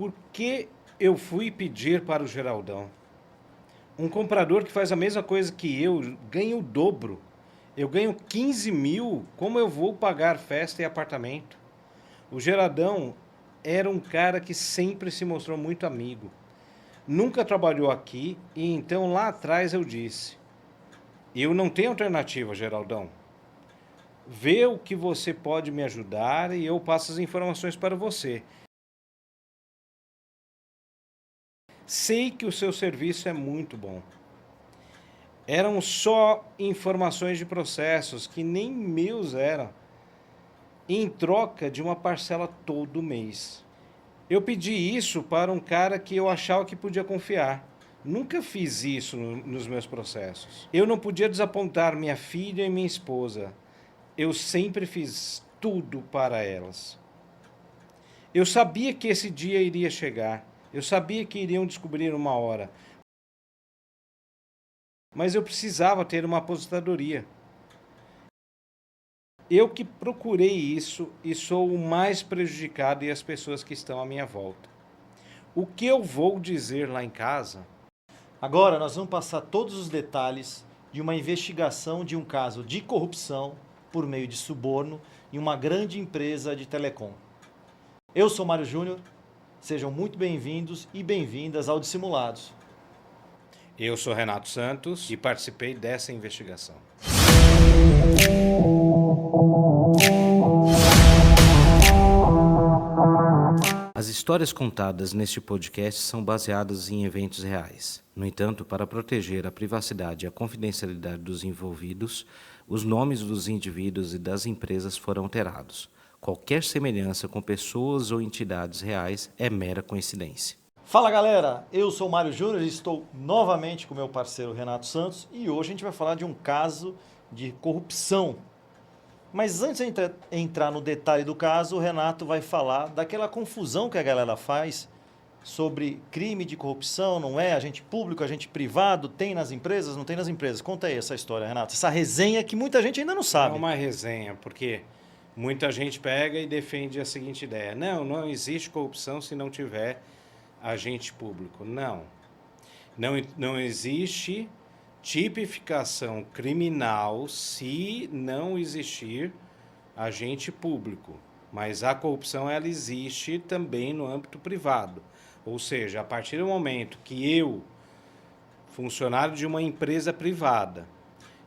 Por que eu fui pedir para o Geraldão? Um comprador que faz a mesma coisa que eu ganha o dobro. Eu ganho 15 mil, como eu vou pagar festa e apartamento? O Geraldão era um cara que sempre se mostrou muito amigo. Nunca trabalhou aqui e então lá atrás eu disse: eu não tenho alternativa, Geraldão. Vê o que você pode me ajudar e eu passo as informações para você. Sei que o seu serviço é muito bom. Eram só informações de processos que nem meus eram, em troca de uma parcela todo mês. Eu pedi isso para um cara que eu achava que podia confiar. Nunca fiz isso nos meus processos. Eu não podia desapontar minha filha e minha esposa. Eu sempre fiz tudo para elas. Eu sabia que esse dia iria chegar. Eu sabia que iriam descobrir uma hora. Mas eu precisava ter uma aposentadoria. Eu que procurei isso e sou o mais prejudicado e as pessoas que estão à minha volta. O que eu vou dizer lá em casa? Agora nós vamos passar todos os detalhes de uma investigação de um caso de corrupção por meio de suborno em uma grande empresa de telecom. Eu sou Mário Júnior, sejam muito bem-vindos e bem-vindas ao Dissimulados. Eu sou Renato Santos e participei dessa investigação. As histórias contadas neste podcast são baseadas em eventos reais. No entanto, para proteger a privacidade e a confidencialidade dos envolvidos, os nomes dos indivíduos e das empresas foram alterados. Qualquer semelhança com pessoas ou entidades reais é mera coincidência. Fala galera, eu sou o Mário Júnior e estou novamente com meu parceiro Renato Santos e hoje a gente vai falar de um caso de corrupção. Mas antes de entrar no detalhe do caso, o Renato vai falar daquela confusão que a galera faz sobre crime de corrupção, não é? Agente público, agente privado, tem nas empresas, não tem nas empresas. Conta aí essa história, Renato. Essa resenha que muita gente ainda não sabe. É uma resenha, porque muita gente pega e defende a seguinte ideia. Não existe corrupção se não tiver agente público. Não existe tipificação criminal se não existir agente público. Mas a corrupção ela existe também no âmbito privado. Ou seja, a partir do momento que eu, funcionário de uma empresa privada,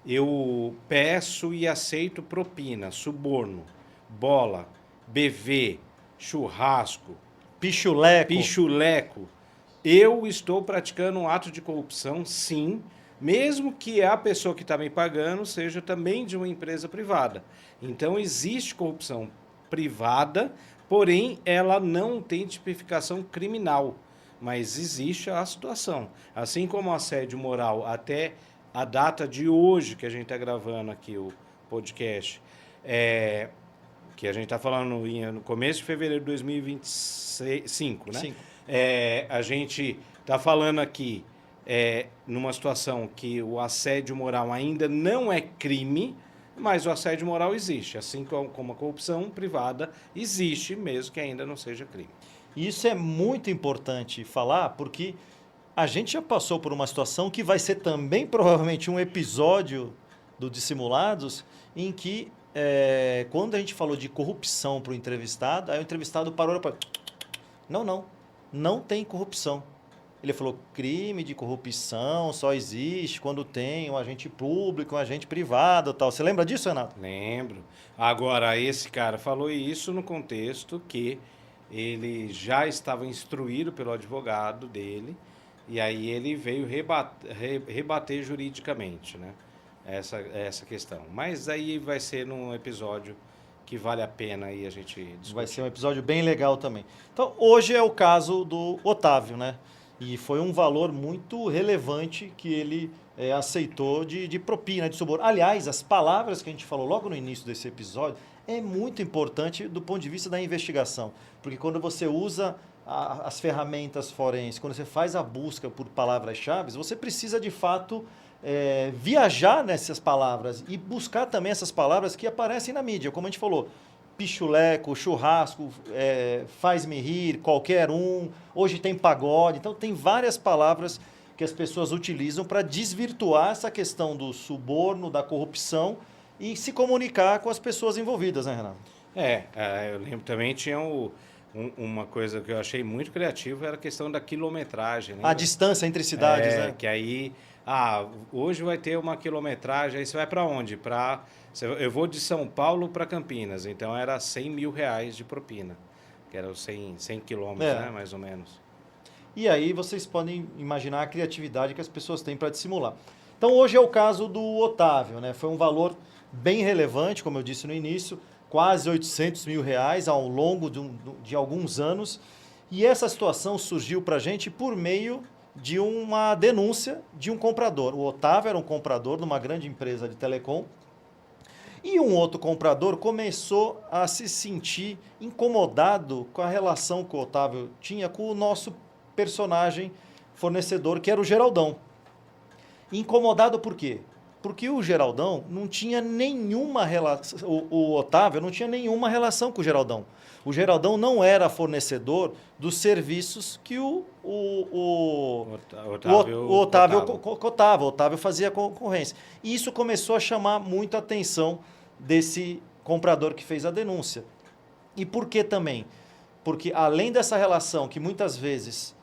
eu peço e aceito propina, suborno, bola, BV, churrasco, pichuleco, eu estou praticando um ato de corrupção, sim, mesmo que a pessoa que está me pagando seja também de uma empresa privada. Então, existe corrupção privada, porém, ela não tem tipificação criminal, mas existe a situação. Assim como o assédio moral até a data de hoje, que a gente está gravando aqui o podcast, que a gente está falando no começo de fevereiro de 2025, né? Sim. A gente está falando aqui numa situação que o assédio moral ainda não é crime, mas o assédio moral existe, assim como a corrupção privada existe, mesmo que ainda não seja crime. Isso é muito importante falar, porque a gente já passou por uma situação que vai ser também provavelmente um episódio do Dissimulados, em que quando a gente falou de corrupção para o entrevistado, aí o entrevistado parou e falou: não tem corrupção. Ele falou: crime de corrupção só existe quando tem um agente público, um agente privado, tal. Você lembra disso, Renato? Lembro. Agora, esse cara falou isso no contexto que ele já estava instruído pelo advogado dele e aí ele veio rebater juridicamente, né? Essa questão. Mas aí vai ser num episódio que vale a pena aí a gente discutir. Vai ser um episódio bem legal também. Então, hoje é o caso do Otávio, né? E foi um valor muito relevante que ele aceitou de propina, de suborno. Aliás, as palavras que a gente falou logo no início desse episódio é muito importante do ponto de vista da investigação. Porque quando você usa as ferramentas forenses, quando você faz a busca por palavras-chave, você precisa de fato viajar nessas palavras e buscar também essas palavras que aparecem na mídia. Como a gente falou, pichuleco, churrasco, faz-me rir, qualquer um. Hoje tem pagode. Então, tem várias palavras que as pessoas utilizam para desvirtuar essa questão do suborno, da corrupção e se comunicar com as pessoas envolvidas, né, Renato? Eu lembro também tinha uma coisa que eu achei muito criativa, era a questão da quilometragem. A distância entre cidades, né? Que aí, hoje vai ter uma quilometragem, aí você vai para onde? Eu vou de São Paulo para Campinas, então era R$100 mil de propina, que era os 100 quilômetros, né, mais ou menos. E aí vocês podem imaginar a criatividade que as pessoas têm para dissimular. Então hoje é o caso do Otávio, né? Foi um valor bem relevante, como eu disse no início, quase R$800 mil ao longo de alguns anos. E essa situação surgiu para a gente por meio de uma denúncia de um comprador. O Otávio era um comprador de uma grande empresa de telecom. E um outro comprador começou a se sentir incomodado com a relação que o Otávio tinha com o nosso personagem fornecedor, que era o Geraldão. Incomodado por quê? Porque o Geraldão não tinha nenhuma relação, o Otávio não tinha nenhuma relação com o Geraldão. O Geraldão não era fornecedor dos serviços que o Otávio cotava. O Otávio fazia concorrência. E isso começou a chamar muito a atenção desse comprador que fez a denúncia. E por que também? Porque além dessa relação que muitas vezes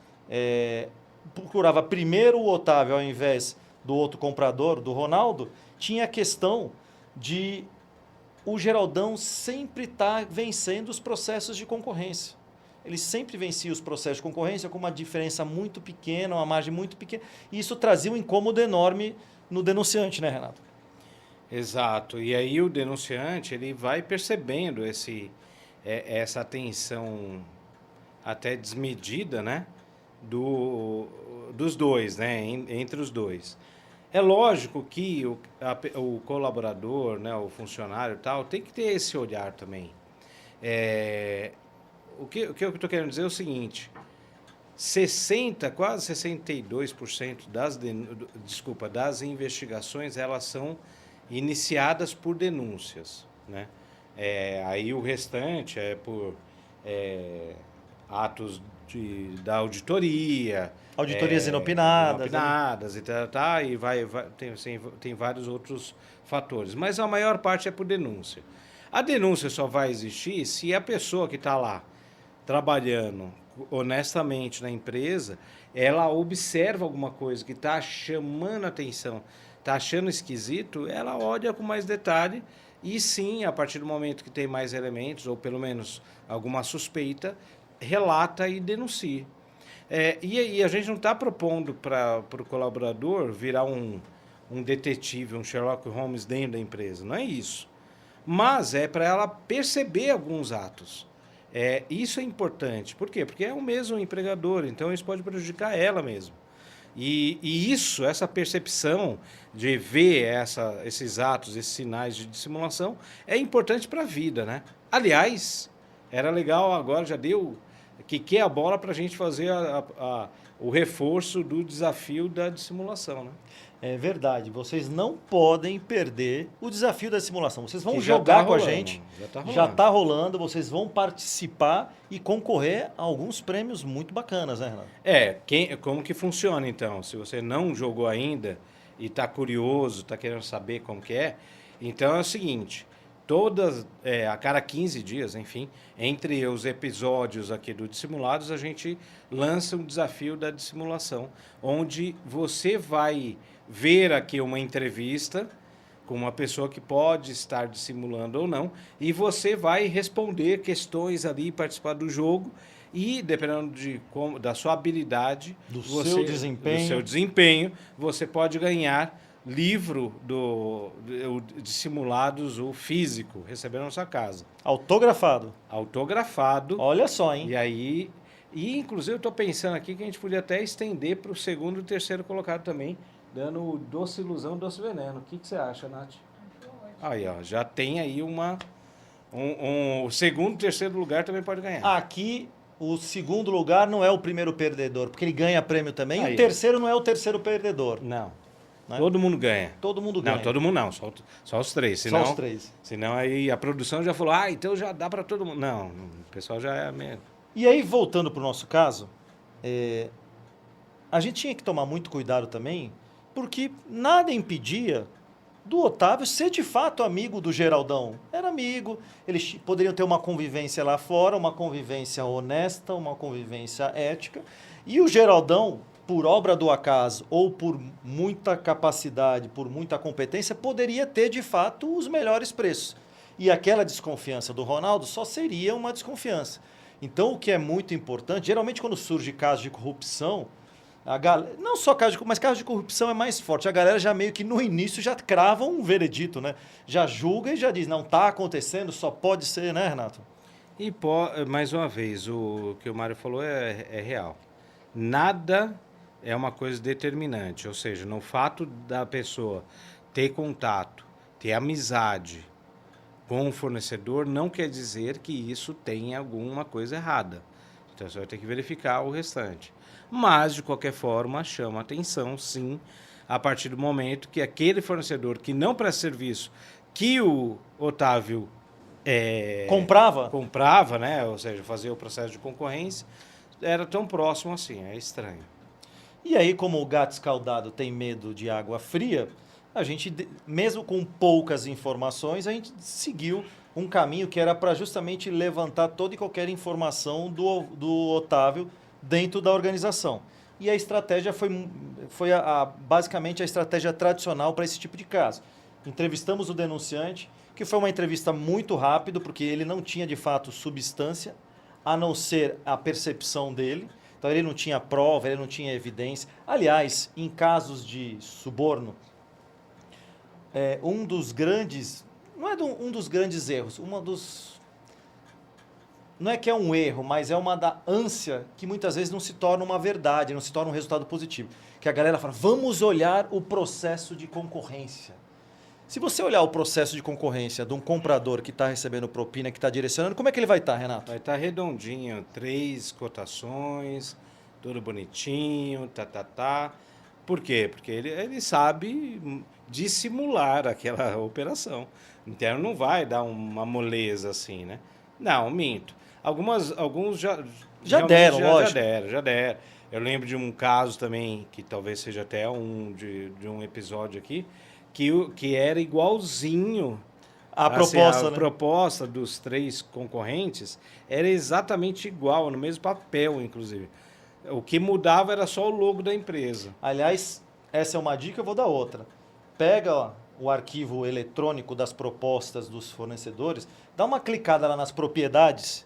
procurava primeiro o Otávio ao invés do outro comprador, do Ronaldo, tinha a questão de o Geraldão sempre estar vencendo os processos de concorrência. Ele sempre vencia os processos de concorrência com uma diferença muito pequena, uma margem muito pequena. E isso trazia um incômodo enorme no denunciante, né, Renato? Exato. E aí o denunciante ele vai percebendo essa tensão até desmedida, né, dos dois, né, entre os dois. É lógico que o colaborador, né, o funcionário e tal, tem que ter esse olhar também. O que eu estou querendo dizer é o seguinte: quase 62% das investigações, elas são iniciadas por denúncias, né? Aí o restante é por atos da auditoria. Auditorias inopinadas. Inopinadas, e tem vários outros fatores. Mas a maior parte é por denúncia. A denúncia só vai existir se a pessoa que está lá trabalhando honestamente na empresa, ela observa alguma coisa que está chamando a atenção, está achando esquisito, ela olha com mais detalhe e sim, a partir do momento que tem mais elementos, ou pelo menos alguma suspeita, relata e denuncia. E a gente não está propondo para o colaborador virar um detetive, um Sherlock Holmes dentro da empresa, não é isso. Mas é para ela perceber alguns atos. Isso é importante. Por quê? Porque é o mesmo empregador, então isso pode prejudicar ela mesmo. E essa percepção de ver esses atos, esses sinais de dissimulação, é importante para a vida, né? Aliás, era legal agora, já deu que é a bola para a gente fazer o reforço do desafio da dissimulação, né? É verdade, vocês não podem perder o desafio da simulação. Vocês vão jogar com a gente, já está rolando, vocês vão participar e concorrer a alguns prêmios muito bacanas, né, Renato? Como que funciona então? Se você não jogou ainda e está curioso, está querendo saber como que é, então é o seguinte: a cada 15 dias, enfim, entre os episódios aqui do Dissimulados, a gente lança um desafio da dissimulação, onde você vai ver aqui uma entrevista com uma pessoa que pode estar dissimulando ou não, e você vai responder questões ali, participar do jogo, e dependendo da sua habilidade, do seu desempenho, você pode ganhar livro do Dissimulados, o físico, recebendo na sua casa. Autografado. Olha só, hein? E inclusive eu estou pensando aqui que a gente podia até estender para o segundo e terceiro colocado também, dando doce ilusão, doce veneno. O que você acha, Nath? Aí, ó, já tem aí o segundo e terceiro lugar também pode ganhar. Aqui, o segundo lugar não é o primeiro perdedor, porque ele ganha prêmio também. Aí. E o terceiro não é o terceiro perdedor. Não. né? Todo mundo ganha. Todo mundo ganha. Não, todo mundo não, só os três. Senão, Só os três. Senão aí a produção já falou, então já dá para todo mundo. Não, o pessoal já é meio... E aí, voltando para o nosso caso, a gente tinha que tomar muito cuidado também, porque nada impedia do Otávio ser de fato amigo do Geraldão. Era amigo, eles poderiam ter uma convivência lá fora, uma convivência honesta, uma convivência ética, e o Geraldão, por obra do acaso ou por muita capacidade, por muita competência, poderia ter de fato os melhores preços. E aquela desconfiança do Ronaldo só seria uma desconfiança. Então, o que é muito importante, geralmente quando surge caso de corrupção, não só caso de corrupção, mas caso de corrupção é mais forte. A galera já meio que no início já crava um veredito, né? Já julga e já diz, não está acontecendo, só pode ser, né, Renato? E mais uma vez, o que o Mário falou é real. Nada é uma coisa determinante, ou seja, no fato da pessoa ter contato, ter amizade com o fornecedor, não quer dizer que isso tenha alguma coisa errada. Então você vai ter que verificar o restante. Mas, de qualquer forma, chama atenção, sim, a partir do momento que aquele fornecedor que não presta serviço, que o Otávio comprava, né? Ou seja, fazia o processo de concorrência, era tão próximo assim, é estranho. E aí, como o gato escaldado tem medo de água fria, a gente, mesmo com poucas informações, a gente seguiu um caminho que era para justamente levantar toda e qualquer informação do Otávio dentro da organização. E a estratégia foi basicamente a estratégia tradicional para esse tipo de caso. Entrevistamos o denunciante, que foi uma entrevista muito rápida, porque ele não tinha de fato substância, a não ser a percepção dele. Então ele não tinha prova, ele não tinha evidência. Aliás, em casos de suborno, um dos grandes... Não é um dos grandes erros, não é que é um erro, mas é uma da ânsia que muitas vezes não se torna uma verdade, não se torna um resultado positivo. Que a galera fala, vamos olhar o processo de concorrência. Se você olhar o processo de concorrência de um comprador que está recebendo propina, que está direcionando, como é que ele vai estar, Renato? Vai estar redondinho, 3 cotações, tudo bonitinho, Por quê? Porque ele sabe dissimular aquela operação. Então não vai dar uma moleza assim, né? Não, minto. Alguns já deram, lógico. Já deram. Eu lembro de um caso também, que talvez seja até de um episódio aqui, que era igualzinho a assim, proposta, a proposta dos 3 concorrentes era exatamente igual, no mesmo papel, inclusive. O que mudava era só o logo da empresa. Aliás, essa é uma dica, eu vou dar outra. Pega o arquivo eletrônico das propostas dos fornecedores, dá uma clicada lá nas propriedades,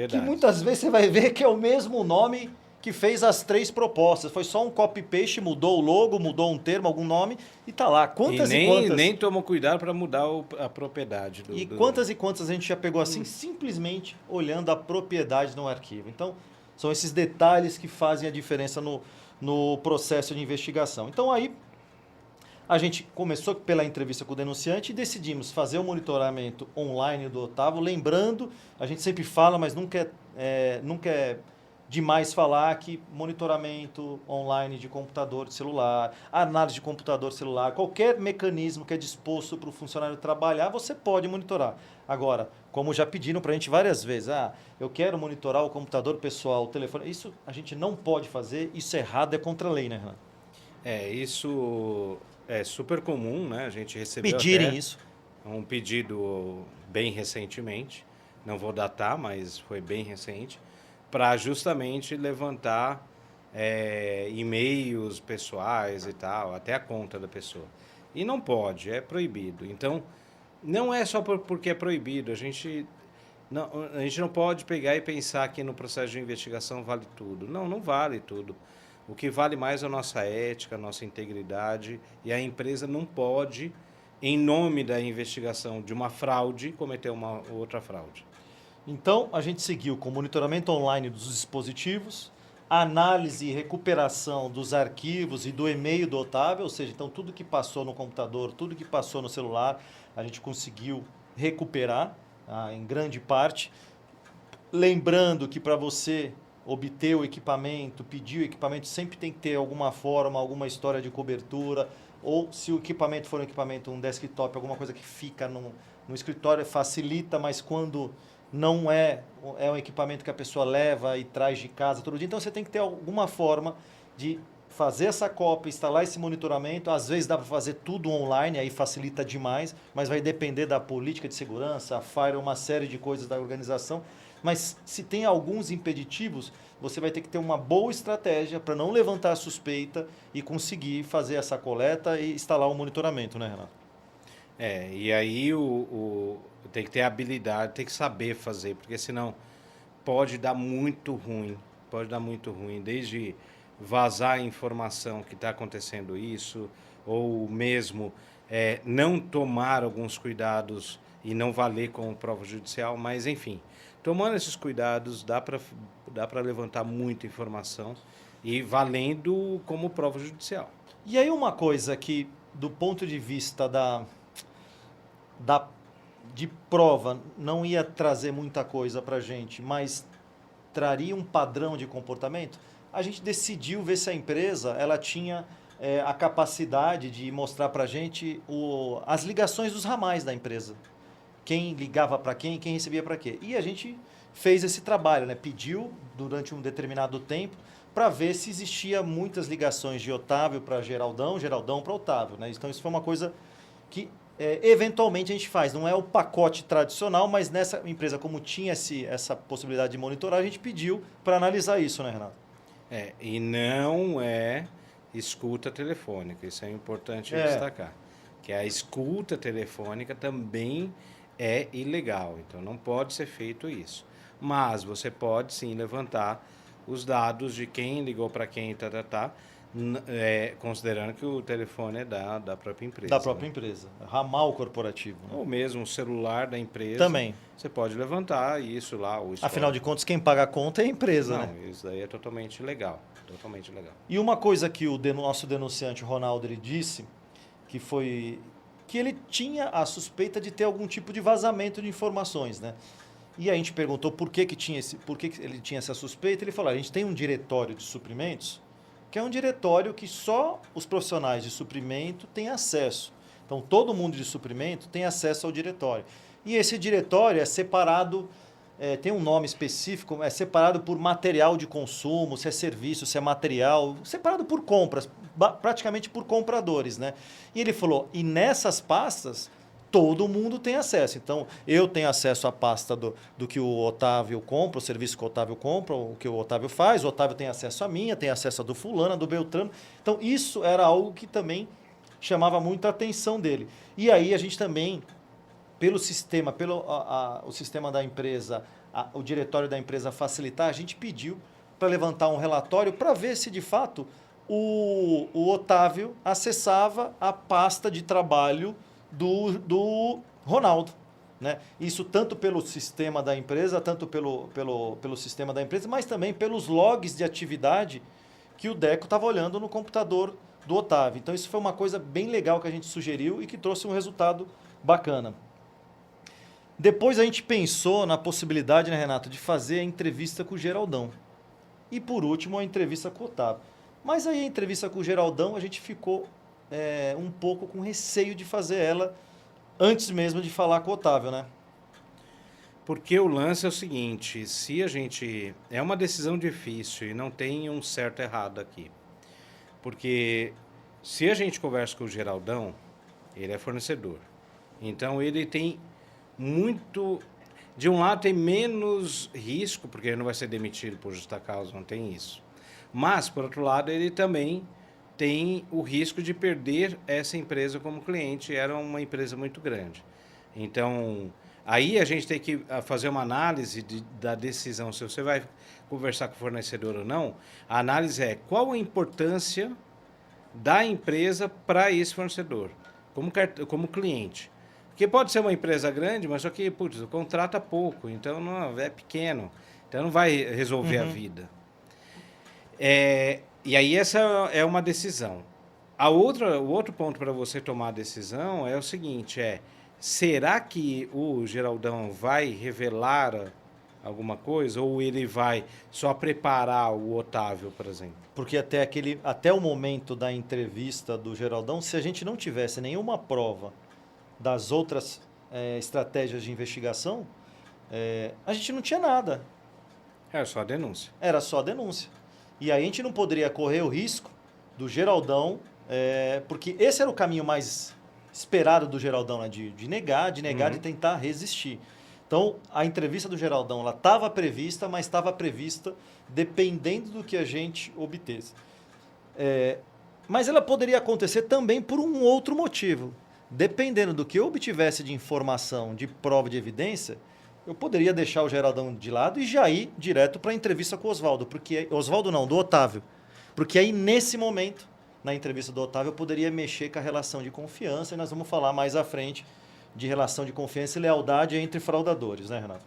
que muitas vezes você vai ver que é o mesmo nome que fez as 3 propostas. Foi só um copy-paste, mudou o logo, mudou um termo, algum nome, e tá lá. Quantas e quantas... nem tomou cuidado para mudar a propriedade. Quantas e quantas a gente já pegou assim, simplesmente olhando a propriedade no arquivo. Então, são esses detalhes que fazem a diferença no processo de investigação. Então, aí, a gente começou pela entrevista com o denunciante e decidimos fazer o monitoramento online do Otávio. Lembrando, a gente sempre fala, mas nunca é demais falar que monitoramento online de computador, de celular, análise de computador, celular, qualquer mecanismo que é disposto para o funcionário trabalhar, você pode monitorar. Agora, como já pediram para a gente várias vezes, eu quero monitorar o computador pessoal, o telefone, isso a gente não pode fazer, isso é errado, é contra a lei, né, Renan? Isso é super comum, né? A gente recebeu pedirem isso. Um pedido bem recentemente, não vou datar, mas foi bem recente, para justamente levantar e-mails pessoais e tal, até a conta da pessoa. E não pode, é proibido. Então, não é só porque é proibido, a gente não pode pegar e pensar que no processo de investigação vale tudo. Não vale tudo. O que vale mais é a nossa ética, a nossa integridade, e a empresa não pode, em nome da investigação de uma fraude, cometer uma outra fraude. Então, a gente seguiu com o monitoramento online dos dispositivos, análise e recuperação dos arquivos e do e-mail do Otávio, ou seja, então tudo que passou no computador, tudo que passou no celular, a gente conseguiu recuperar em grande parte. Lembrando que para você obter o equipamento, pedir o equipamento, sempre tem que ter alguma forma, alguma história de cobertura, ou se o equipamento for um equipamento, um desktop, alguma coisa que fica no escritório, facilita, mas quando não é um equipamento que a pessoa leva e traz de casa todo dia, então você tem que ter alguma forma de fazer essa cópia, instalar esse monitoramento. Às vezes dá para fazer tudo online, aí facilita demais, mas vai depender da política de segurança, a FIRE, uma série de coisas da organização. Mas se tem alguns impeditivos, você vai ter que ter uma boa estratégia para não levantar a suspeita e conseguir fazer essa coleta e instalar o monitoramento, né, Renato? E aí tem que ter habilidade, tem que saber fazer, porque senão pode dar muito ruim. Pode dar muito ruim, desde vazar a informação que está acontecendo isso, ou mesmo não tomar alguns cuidados e não valer como prova judicial, mas enfim, tomando esses cuidados dá para levantar muita informação e valendo como prova judicial. E aí uma coisa que, do ponto de vista de prova, não ia trazer muita coisa para a gente, mas traria um padrão de comportamento, a gente decidiu ver se a empresa ela tinha a capacidade de mostrar para a gente as ligações dos ramais da empresa. Quem ligava para quem recebia para quê. E a gente fez esse trabalho, né? Pediu durante um determinado tempo para ver se existia muitas ligações de Otávio para Geraldão, Geraldão para Otávio, né? Então isso foi uma coisa que eventualmente a gente faz. Não é o pacote tradicional, mas nessa empresa, como tinha essa possibilidade de monitorar, a gente pediu para analisar isso, né, Renato? E não é escuta telefônica, isso é importante destacar. Que a escuta telefônica também é ilegal, então não pode ser feito isso. Mas você pode sim levantar os dados de quem ligou para quem, considerando que o telefone é da própria empresa. Da própria empresa, ramal corporativo. Né? Ou mesmo o celular da empresa. Também. Você pode levantar isso lá. Afinal de contas, quem paga a conta é a empresa, Não, né? Isso daí é totalmente legal. Totalmente legal. E uma coisa que o nosso denunciante, Ronaldo, ele disse, que foi que ele tinha a suspeita de ter algum tipo de vazamento de informações, né? E a gente perguntou por que ele tinha essa suspeita. Ele falou: a gente tem um diretório de suprimentos, que é um diretório que só os profissionais de suprimento têm acesso. Então, todo mundo de suprimento tem acesso ao diretório. E esse diretório é separado, tem um nome específico, é separado por material de consumo, se é serviço, se é material, separado por compras, praticamente por compradores, né? E ele falou, e nessas pastas, todo mundo tem acesso. Então, eu tenho acesso à pasta do que o Otávio compra, o serviço que o Otávio compra, o que o Otávio faz, o Otávio tem acesso à minha, tem acesso a do fulano, a do Beltrano. Então, isso era algo que também chamava muita atenção dele. E aí a gente também, pelo sistema, o sistema da empresa, o diretório da empresa facilitar, a gente pediu para levantar um relatório para ver se de fato o Otávio acessava a pasta de trabalho do Ronaldo. Né? Isso tanto pelo sistema da empresa, tanto pelo sistema da empresa, mas também pelos logs de atividade que o Deco estava olhando no computador do Otávio. Então isso foi uma coisa bem legal que a gente sugeriu e que trouxe um resultado bacana. Depois a gente pensou na possibilidade, né, Renato, de fazer a entrevista com o Geraldão. E por último, a entrevista com o Otávio. Mas aí a entrevista com o Geraldão, a gente ficou um pouco com receio de fazer ela antes mesmo de falar com o Otávio, né? Porque o lance é o seguinte, se a gente... É uma decisão difícil e não tem um certo errado aqui. Porque se a gente conversa com o Geraldão, ele é fornecedor. Então ele tem muito... De um lado tem menos risco, porque ele não vai ser demitido por justa causa, não tem isso. Mas, por outro lado, ele também tem o risco de perder essa empresa como cliente. Era uma empresa muito grande. Então, aí a gente tem que fazer uma análise da decisão, se você vai conversar com o fornecedor ou não. A análise é qual a importância da empresa para esse fornecedor, como cliente. Porque pode ser uma empresa grande, mas só que contrata pouco, então não, é pequeno, então não vai resolver a vida. E aí essa é uma decisão. O outro ponto para você tomar a decisão é o seguinte, será que o Geraldão vai revelar alguma coisa? Ou ele vai só preparar o Otávio, por exemplo? Porque até o momento da entrevista do Geraldão, se a gente não tivesse nenhuma prova das outras estratégias de investigação, a gente não tinha nada. Era só a denúncia. Era só a denúncia. E aí a gente não poderia correr o risco do Geraldão, porque esse era o caminho mais esperado do Geraldão, né? De negar, de tentar resistir. Então, a entrevista do Geraldão, ela estava prevista, mas estava prevista dependendo do que a gente obtesse. Mas ela poderia acontecer também por um outro motivo. Dependendo do que eu obtivesse de informação, de prova, de evidência, eu poderia deixar o Geraldão de lado e já ir direto para a entrevista com o Oswaldo. Oswaldo não, do Otávio. Porque aí, nesse momento, na entrevista do Otávio, eu poderia mexer com a relação de confiança, e nós vamos falar mais à frente de relação de confiança e lealdade entre fraudadores, né, Renato?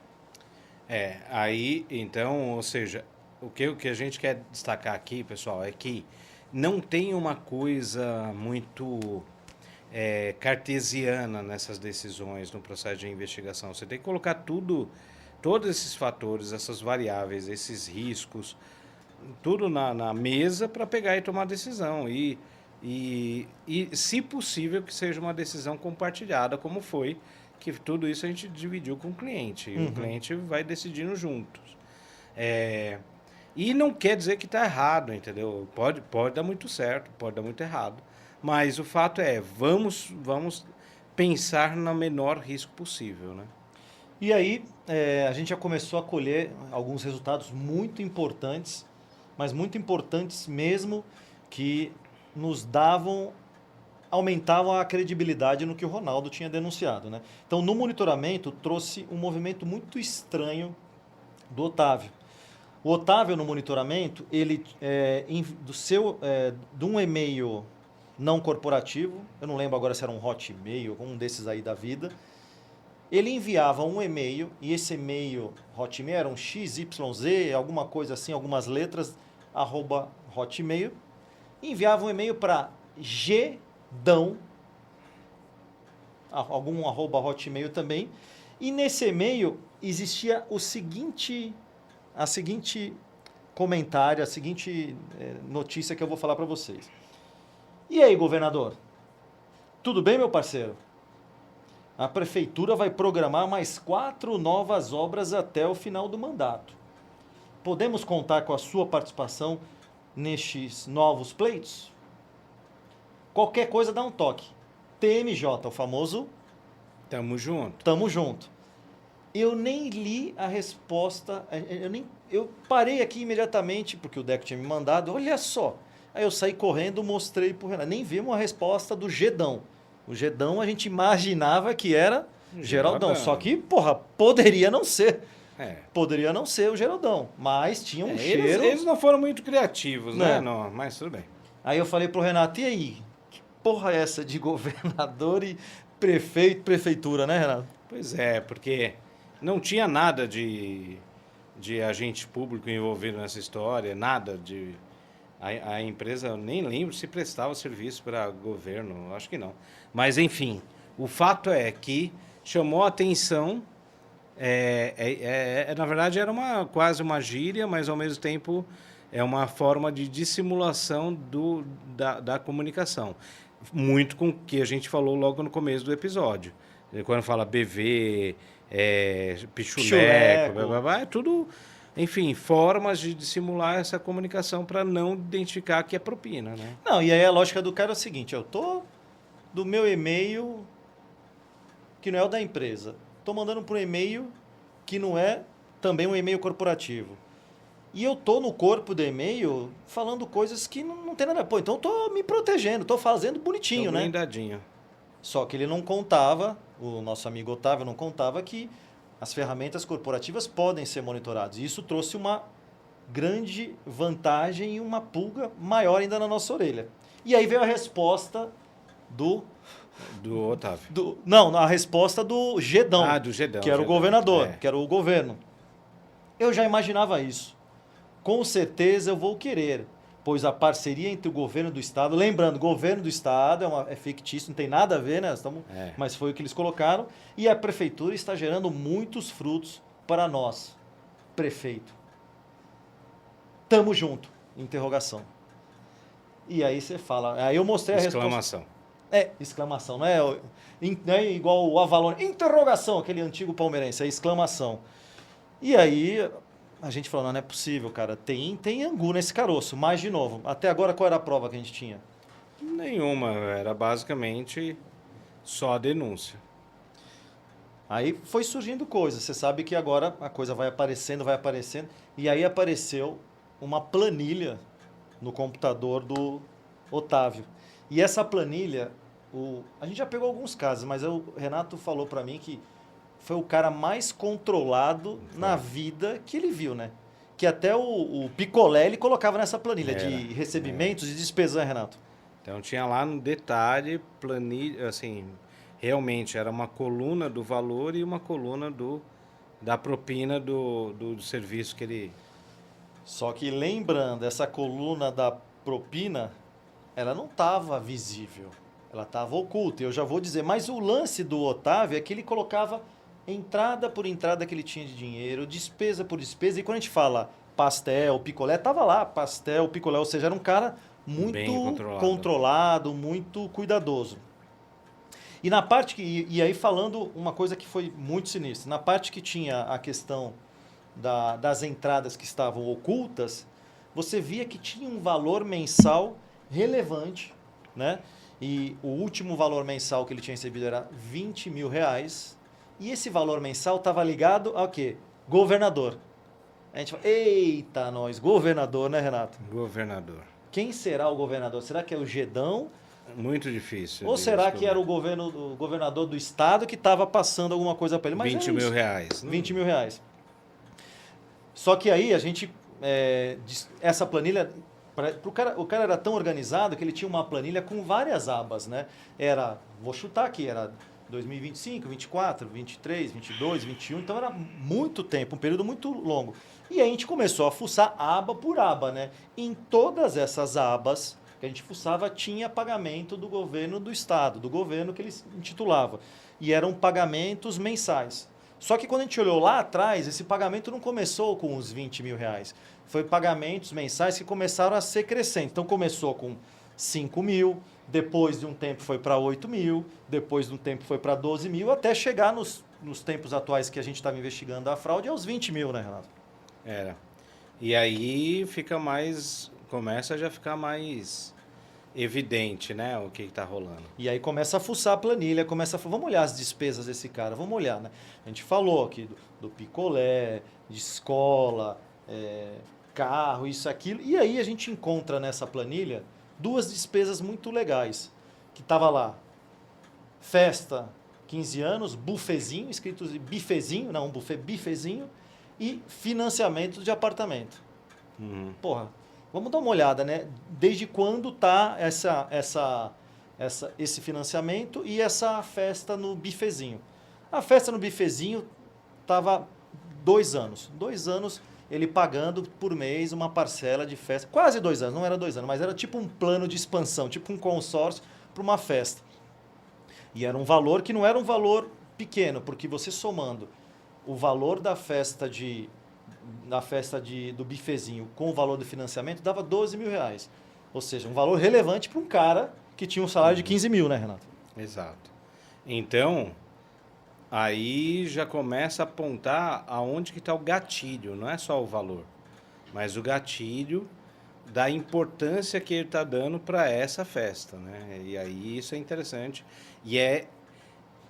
Aí, então, ou seja, o que a gente quer destacar aqui, pessoal, é que não tem uma coisa muito cartesiana nessas decisões no processo de investigação. Você tem que colocar todos esses fatores, essas variáveis, esses riscos, tudo na mesa para pegar e tomar decisão. E, se possível, que seja uma decisão compartilhada, como foi, que tudo isso a gente dividiu com o cliente. E o cliente vai decidindo juntos. E não quer dizer que está errado, entendeu? Pode dar muito certo, pode dar muito errado. Mas o fato vamos pensar no menor risco possível, né? E aí, a gente já começou a colher alguns resultados muito importantes, mas muito importantes mesmo, que nos aumentavam a credibilidade no que o Ronaldo tinha denunciado, né? Então, no monitoramento, trouxe um movimento muito estranho do Otávio. O Otávio, no monitoramento, ele, de um e-mail não corporativo, eu não lembro agora se era um Hotmail, um desses aí da vida, ele enviava um e-mail, e esse e-mail Hotmail era um XYZ, alguma coisa assim, algumas letras, @Hotmail, enviava um e-mail para Gedão, algum @Hotmail também, e nesse e-mail existia a seguinte comentário, a seguinte notícia que eu vou falar para vocês. E aí, governador? Tudo bem, meu parceiro? A prefeitura vai programar mais 4 novas obras até o final do mandato. Podemos contar com a sua participação nestes novos pleitos? Qualquer coisa dá um toque. TMJ, o famoso... Tamo junto. Tamo junto. Eu nem li a resposta, eu parei aqui imediatamente, porque o Deco tinha me mandado, olha só. Aí eu saí correndo, mostrei pro Renato. Nem vimos a resposta do Gedão. O Gedão a gente imaginava que era Geraldão. Só que, poderia não ser. Poderia não ser o Geraldão. Mas tinha um cheiro... Eles não foram muito criativos, né? Não, mas tudo bem. Aí eu falei pro Renato, e aí? Que porra é essa de governador e prefeitura, né, Renato? Pois é, porque não tinha nada de agente público envolvido nessa história, nada de... A empresa, eu nem lembro se prestava serviço para governo, acho que não. Mas, enfim, o fato é que chamou a atenção, na verdade era quase uma gíria, mas ao mesmo tempo é uma forma de dissimulação da comunicação. Muito com o que a gente falou logo no começo do episódio. Quando fala BV, pichuleco, blá, blá, blá, é tudo... Enfim, formas de dissimular essa comunicação para não identificar que é propina, né? Não, e aí a lógica do cara é o seguinte, eu tô do meu e-mail, que não é o da empresa, tô mandando para um e-mail que não é também um e-mail corporativo. E eu tô no corpo do e-mail falando coisas que não tem nada a ver. Pô, então eu tô me protegendo, tô fazendo bonitinho, né? Blindadinho. Só que ele não contava, o nosso amigo Otávio não contava que as ferramentas corporativas podem ser monitoradas. E isso trouxe uma grande vantagem e uma pulga maior ainda na nossa orelha. E aí veio a resposta do Otávio. Não, a resposta do Gedão. Do Gedão. Que era o governador, que era o governo. Eu já imaginava isso. Com certeza eu vou querer, pois a parceria entre o governo do Estado... Lembrando, governo do Estado é fictício, não tem nada a ver, né? Mas foi o que eles colocaram. E a prefeitura está gerando muitos frutos para nós. prefeito. Tamo junto, interrogação. E aí você fala, aí eu mostrei a resposta. Exclamação. Exclamação, não é igual o Avalon, interrogação, aquele antigo palmeirense, é exclamação. E aí a gente falou, não é possível, cara, tem angu nesse caroço, mas de novo, até agora qual era a prova que a gente tinha? Nenhuma, era basicamente só a denúncia. Aí foi surgindo coisa, você sabe que agora a coisa vai aparecendo, e aí apareceu uma planilha no computador do Otávio. E essa planilha, a gente já pegou alguns casos, mas o Renato falou para mim que foi o cara mais controlado na vida que ele viu, né? Que até o picolé ele colocava nessa planilha de recebimentos e despesas, né, Renato? Então tinha lá no detalhe, planilha, assim, realmente era uma coluna do valor e uma coluna da propina do serviço que ele... Só que lembrando, essa coluna da propina, ela não estava visível, ela estava oculta. Eu já vou dizer, mas o lance do Otávio é que ele colocava entrada por entrada que ele tinha de dinheiro, despesa por despesa, e quando a gente fala pastel, picolé, estava lá, pastel, picolé, ou seja, era um cara muito controlado, muito cuidadoso. E na parte e aí falando uma coisa que foi muito sinistra, na parte que tinha a questão das entradas que estavam ocultas, você via que tinha um valor mensal relevante, né? E o último valor mensal que ele tinha recebido era 20 mil reais, e esse valor mensal estava ligado ao quê? Governador. A gente fala, eita nós, governador, né, Renato? Governador. Quem será o governador? Será que é o Gedão? Muito difícil. Ou será que era o governador do estado que estava passando alguma coisa para ele? Mas 20 mil reais. 20 mil reais. Só que aí a gente, essa planilha, o cara era tão organizado que ele tinha uma planilha com várias abas, né? Vou chutar aqui, era 2025, 24, 23, 22, 21, então era muito tempo, um período muito longo. E aí a gente começou a fuçar aba por aba, né? Em todas essas abas que a gente fuçava tinha pagamento do governo do estado, do governo que ele intitulava. E eram pagamentos mensais. Só que quando a gente olhou lá atrás, esse pagamento não começou com os 20 mil reais. Foi pagamentos mensais que começaram a ser crescentes. Então começou com 5 mil, depois de um tempo foi para 8 mil, depois de um tempo foi para 12 mil, até chegar nos tempos atuais que a gente estava investigando a fraude aos 20 mil, né, Renato? Era. E aí começa a já ficar mais evidente, né, o que está rolando. E aí começa a fuçar a planilha, vamos olhar as despesas desse cara, vamos olhar, né? A gente falou aqui do picolé, de escola, carro, isso, aquilo. E aí a gente encontra nessa planilha duas despesas muito legais, que estava lá, festa, 15 anos, bufezinho, escrito bifezinho, não, um buffet, bifezinho, e financiamento de apartamento. Uhum. Porra, vamos dar uma olhada, né? Desde quando tá esse financiamento e essa festa no bifezinho? A festa no bifezinho estava 2 anos. 2 anos ele pagando por mês uma parcela de festa. Quase 2 anos, não era 2 anos, mas era tipo um plano de expansão, tipo um consórcio para uma festa. E era um valor que não era um valor pequeno, porque você somando o valor da festa do bifezinho com o valor do financiamento dava 12 mil reais. Ou seja, um valor relevante para um cara que tinha um salário de 15 mil, né, Renato? Exato. Então, aí já começa a apontar aonde que está o gatilho, não é só o valor, mas o gatilho da importância que ele está dando para essa festa, né? E aí isso é interessante e é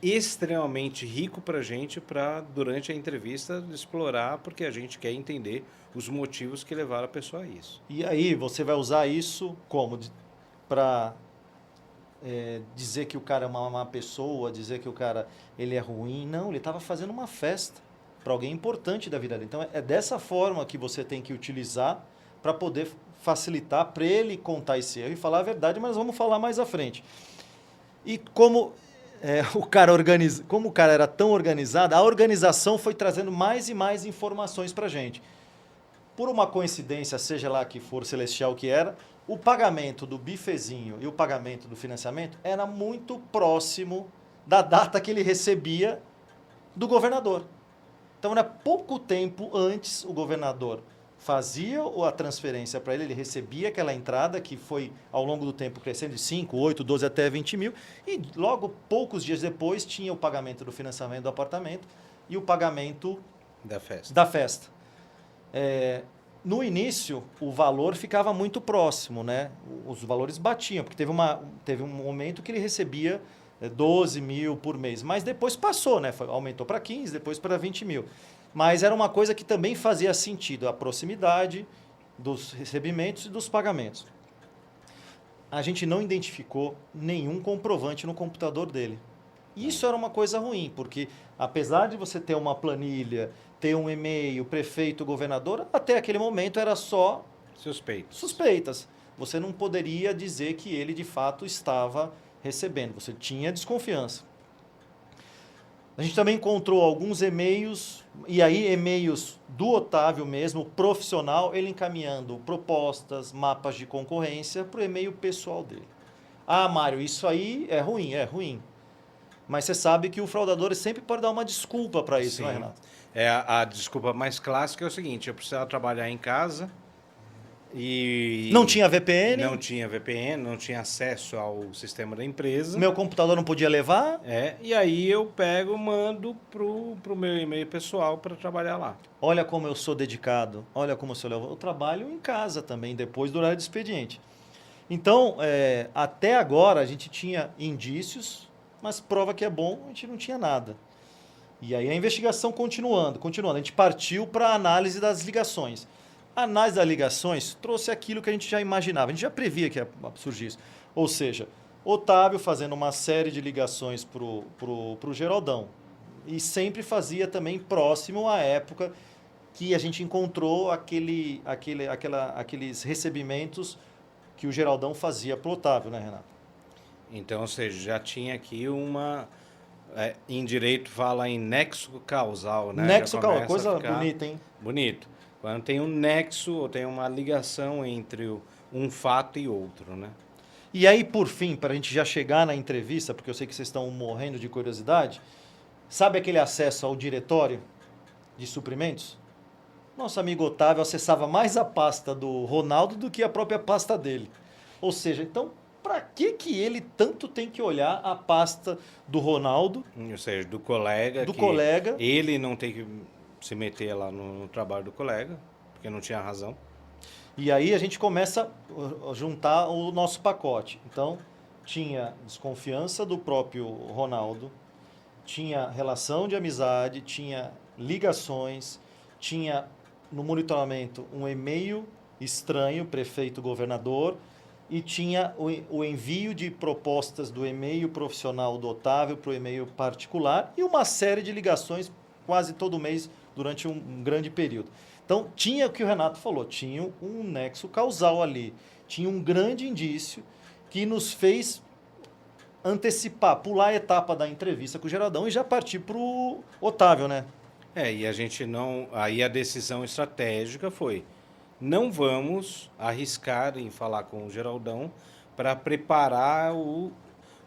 extremamente rico para a gente, durante a entrevista, explorar, porque a gente quer entender os motivos que levaram a pessoa a isso. E aí você vai usar isso como? Para dizer que o cara é uma má pessoa, dizer que o cara ele é ruim. Não, ele estava fazendo uma festa para alguém importante da vida dele. Então é dessa forma que você tem que utilizar para poder facilitar para ele contar esse erro e falar a verdade, mas vamos falar mais à frente. E como como o cara era tão organizado, a organização foi trazendo mais e mais informações para a gente. Por uma coincidência, seja lá que for celestial que era, o pagamento do bifezinho e o pagamento do financiamento era muito próximo da data que ele recebia do governador. Então, era pouco tempo antes, o governador fazia a transferência para ele, ele recebia aquela entrada que foi, ao longo do tempo, crescendo de 5, 8, 12 até 20 mil, e logo, poucos dias depois, tinha o pagamento do financiamento do apartamento e o pagamento Da festa. No início, o valor ficava muito próximo, né? Os valores batiam, porque teve um momento que ele recebia 12 mil por mês, mas depois passou, né? Aumentou para 15, depois para 20 mil. Mas era uma coisa que também fazia sentido, a proximidade dos recebimentos e dos pagamentos. A gente não identificou nenhum comprovante no computador dele. Isso era uma coisa ruim, porque apesar de você ter uma planilha, ter um e-mail, prefeito, governador, até aquele momento era só suspeitas. Você não poderia dizer que ele de fato estava recebendo, você tinha desconfiança. A gente também encontrou alguns e-mails, e aí e-mails do Otávio mesmo, profissional, ele encaminhando propostas, mapas de concorrência para o e-mail pessoal dele. Ah, Mário, isso aí é ruim, é ruim. Mas você sabe que o fraudador sempre pode dar uma desculpa para isso, Sim. não é, Renato? A desculpa mais clássica é o seguinte, eu precisava trabalhar em casa e... Não tinha VPN? Não tinha VPN, não tinha acesso ao sistema da empresa. Meu computador não podia levar? E aí eu mando pro meu e-mail pessoal para trabalhar lá. Olha como eu sou dedicado, olha como eu sou legal. Eu trabalho em casa também, depois do horário de expediente. Então, até agora a gente tinha indícios, mas prova que é bom, a gente não tinha nada. E aí a investigação continuando. A gente partiu para a análise das ligações. A análise das ligações trouxe aquilo que a gente já imaginava, a gente já previa que ia surgir isso. Ou seja, Otávio fazendo uma série de ligações pro Geraldão. E sempre fazia também próximo à época que a gente encontrou aqueles recebimentos que o Geraldão fazia pro Otávio, né, Renato? Então, ou seja, já tinha aqui em direito fala em nexo causal, né? Nexo causal, coisa bonita, hein? Bonito. Quando tem um nexo, ou tem uma ligação entre um fato e outro, né? E aí, por fim, para a gente já chegar na entrevista, porque eu sei que vocês estão morrendo de curiosidade, sabe aquele acesso ao diretório de suprimentos? Nosso amigo Otávio acessava mais a pasta do Ronaldo do que a própria pasta dele. Ou seja, então, para que ele tanto tem que olhar a pasta do Ronaldo? Ou seja, do colega. Ele não tem que se meter lá no trabalho do colega, porque não tinha razão. E aí a gente começa a juntar o nosso pacote. Então, tinha desconfiança do próprio Ronaldo, tinha relação de amizade, tinha ligações, tinha no monitoramento um e-mail estranho, prefeito-governador, e tinha o envio de propostas do e-mail profissional do Otávio para o e-mail particular e uma série de ligações quase todo mês durante um grande período. Então, tinha o que o Renato falou, tinha um nexo causal ali, tinha um grande indício que nos fez antecipar, pular a etapa da entrevista com o Geraldão e já partir para o Otávio, né? E a gente não... Aí a decisão estratégica foi, não vamos arriscar em falar com o Geraldão para preparar o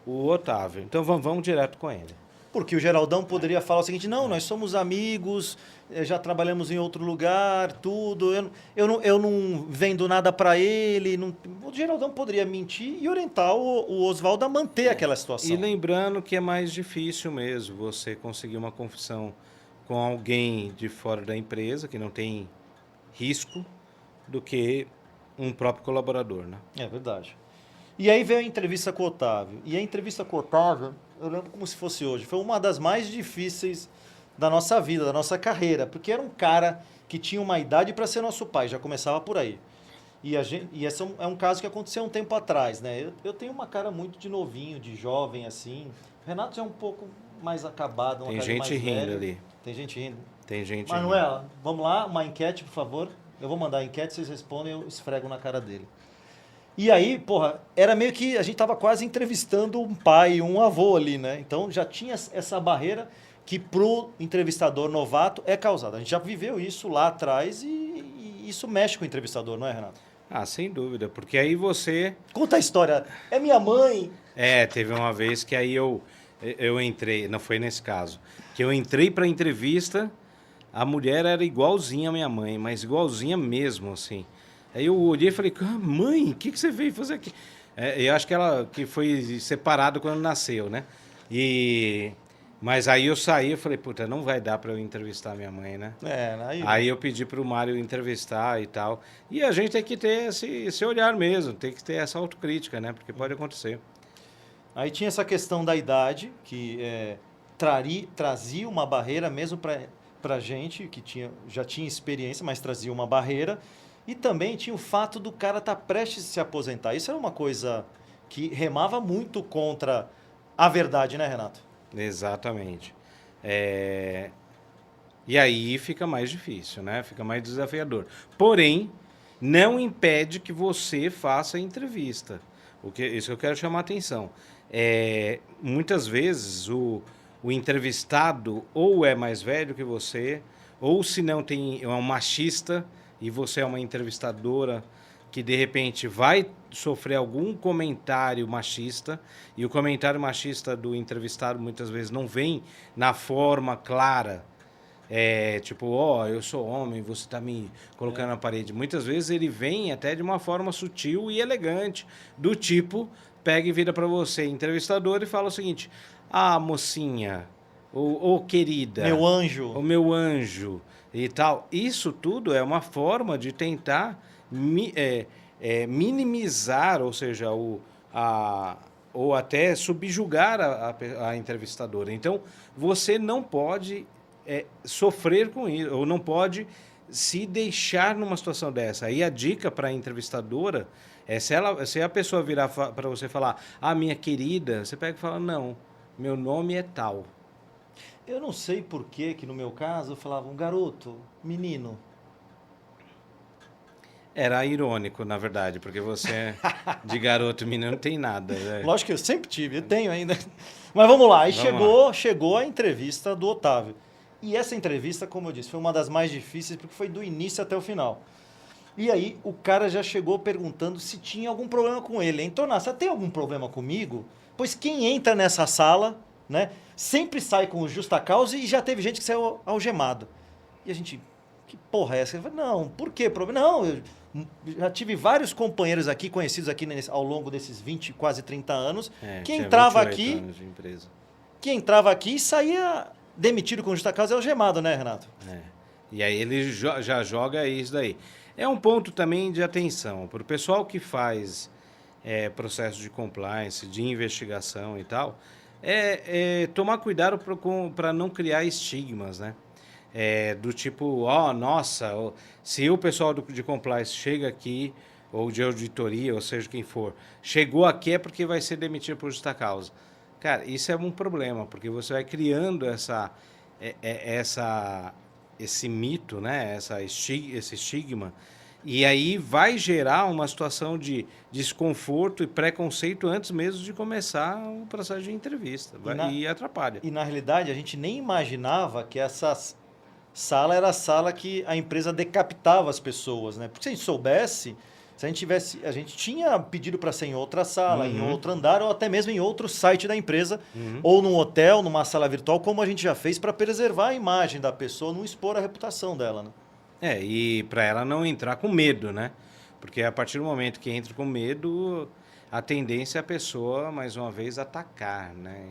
Otávio. Então, vamos direto com ele. Porque o Geraldão poderia falar o seguinte, não, nós somos amigos, já trabalhamos em outro lugar, tudo, eu não vendo nada para ele. Não... O Geraldão poderia mentir e orientar o Oswaldo a manter aquela situação. E lembrando que é mais difícil mesmo você conseguir uma confissão com alguém de fora da empresa, que não tem risco, do que um próprio colaborador, né? É verdade. E aí veio a entrevista com o Otávio. E a entrevista com o Otávio, eu lembro como se fosse hoje, foi uma das mais difíceis da nossa vida, da nossa carreira, porque era um cara que tinha uma idade para ser nosso pai, já começava por aí. E esse é um caso que aconteceu um tempo atrás, né? Eu tenho uma cara muito de novinho, de jovem, assim. O Renato já é um pouco mais acabado, uma cara mais Tem gente rindo velho. ali. Tem gente rindo. Tem gente Manuela, vamos lá, uma enquete, por favor. Eu vou mandar a enquete, vocês respondem, eu esfrego na cara dele. E aí, porra, era meio que a gente tava quase entrevistando um pai, um avô ali, né? Então já tinha essa barreira que pro entrevistador novato é causada. A gente já viveu isso lá atrás e isso mexe com o entrevistador, não é, Renato? Ah, sem dúvida, porque aí você... Conta a história. É minha mãe. Teve uma vez que aí eu entrei, não foi nesse caso, que eu entrei para a entrevista A mulher era igualzinha à minha mãe, mas igualzinha mesmo, assim. Aí eu olhei e falei, mãe, o que você veio fazer aqui? Eu acho que ela que foi separado quando nasceu, né? E... Mas aí eu saí e falei, puta, não vai dar para eu entrevistar minha mãe, né? Aí... Aí eu pedi para o Mário entrevistar e tal. E a gente tem que ter esse olhar mesmo, tem que ter essa autocrítica, né? Porque pode acontecer. Aí tinha essa questão da idade, que trazia uma barreira mesmo para gente, que já tinha experiência, mas trazia uma barreira. E também tinha o fato do cara estar prestes a se aposentar. Isso era uma coisa que remava muito contra a verdade, né, Renato? Exatamente. E aí fica mais difícil, né? Fica mais desafiador. Porém, não impede que você faça a entrevista. Isso que eu quero chamar a atenção. Muitas vezes o entrevistado ou é mais velho que você, ou se não é um machista e você é uma entrevistadora que de repente vai sofrer algum comentário machista, e o comentário machista do entrevistado muitas vezes não vem na forma clara. Tipo, eu sou homem, você está me colocando na parede. Muitas vezes ele vem até de uma forma sutil e elegante, do tipo, pega e vira para você, entrevistador, e fala o seguinte: ah, mocinha, ou querida, meu anjo, o meu anjo e tal. Isso tudo é uma forma de tentar minimizar, ou seja, ou até subjugar a entrevistadora. Então, você não pode sofrer com isso, ou não pode se deixar numa situação dessa. Aí a dica para a entrevistadora é se a pessoa virar para você falar, ah, minha querida, você pega e fala, não, meu nome é tal. Eu não sei por que no meu caso eu falava um garoto, menino. Era irônico, na verdade, porque você de garoto menino não tem nada. Né? Lógico que eu sempre tive, eu tenho ainda. Mas vamos lá, aí chegou a entrevista do Otávio. E essa entrevista, como eu disse, foi uma das mais difíceis porque foi do início até o final. E aí o cara já chegou perguntando se tinha algum problema com ele. Então, você tem algum problema comigo? Pois quem entra nessa sala, né, sempre sai com justa causa e já teve gente que saiu algemado. E a gente, que porra é essa? Eu falei, não, por que problema? Não, eu já tive vários companheiros aqui, conhecidos aqui ao longo desses 20, quase 30 anos, que entrava aqui, que entrava aqui e saía demitido com justa causa e algemado, né, Renato? E aí ele já joga isso daí. É um ponto também de atenção para o pessoal que faz processo de compliance, de investigação e tal, tomar cuidado para não criar estigmas, né? Do tipo, nossa, se o pessoal de compliance chega aqui, ou de auditoria, ou seja quem for, chegou aqui é porque vai ser demitido por justa causa. Cara, isso é um problema, porque você vai criando esse mito, né? Esse estigma, e aí vai gerar uma situação de desconforto e preconceito antes mesmo de começar o processo de entrevista, e atrapalha. E na realidade a gente nem imaginava que essa sala era a sala que a empresa decapitava as pessoas, né? Porque se a gente soubesse, se a gente tinha pedido para ser em outra sala, em outro andar, ou até mesmo em outro site da empresa, ou num hotel, numa sala virtual, como a gente já fez para preservar a imagem da pessoa, não expor a reputação dela, né? E para ela não entrar com medo, né? Porque a partir do momento que entra com medo, a tendência é a pessoa, mais uma vez, atacar, né?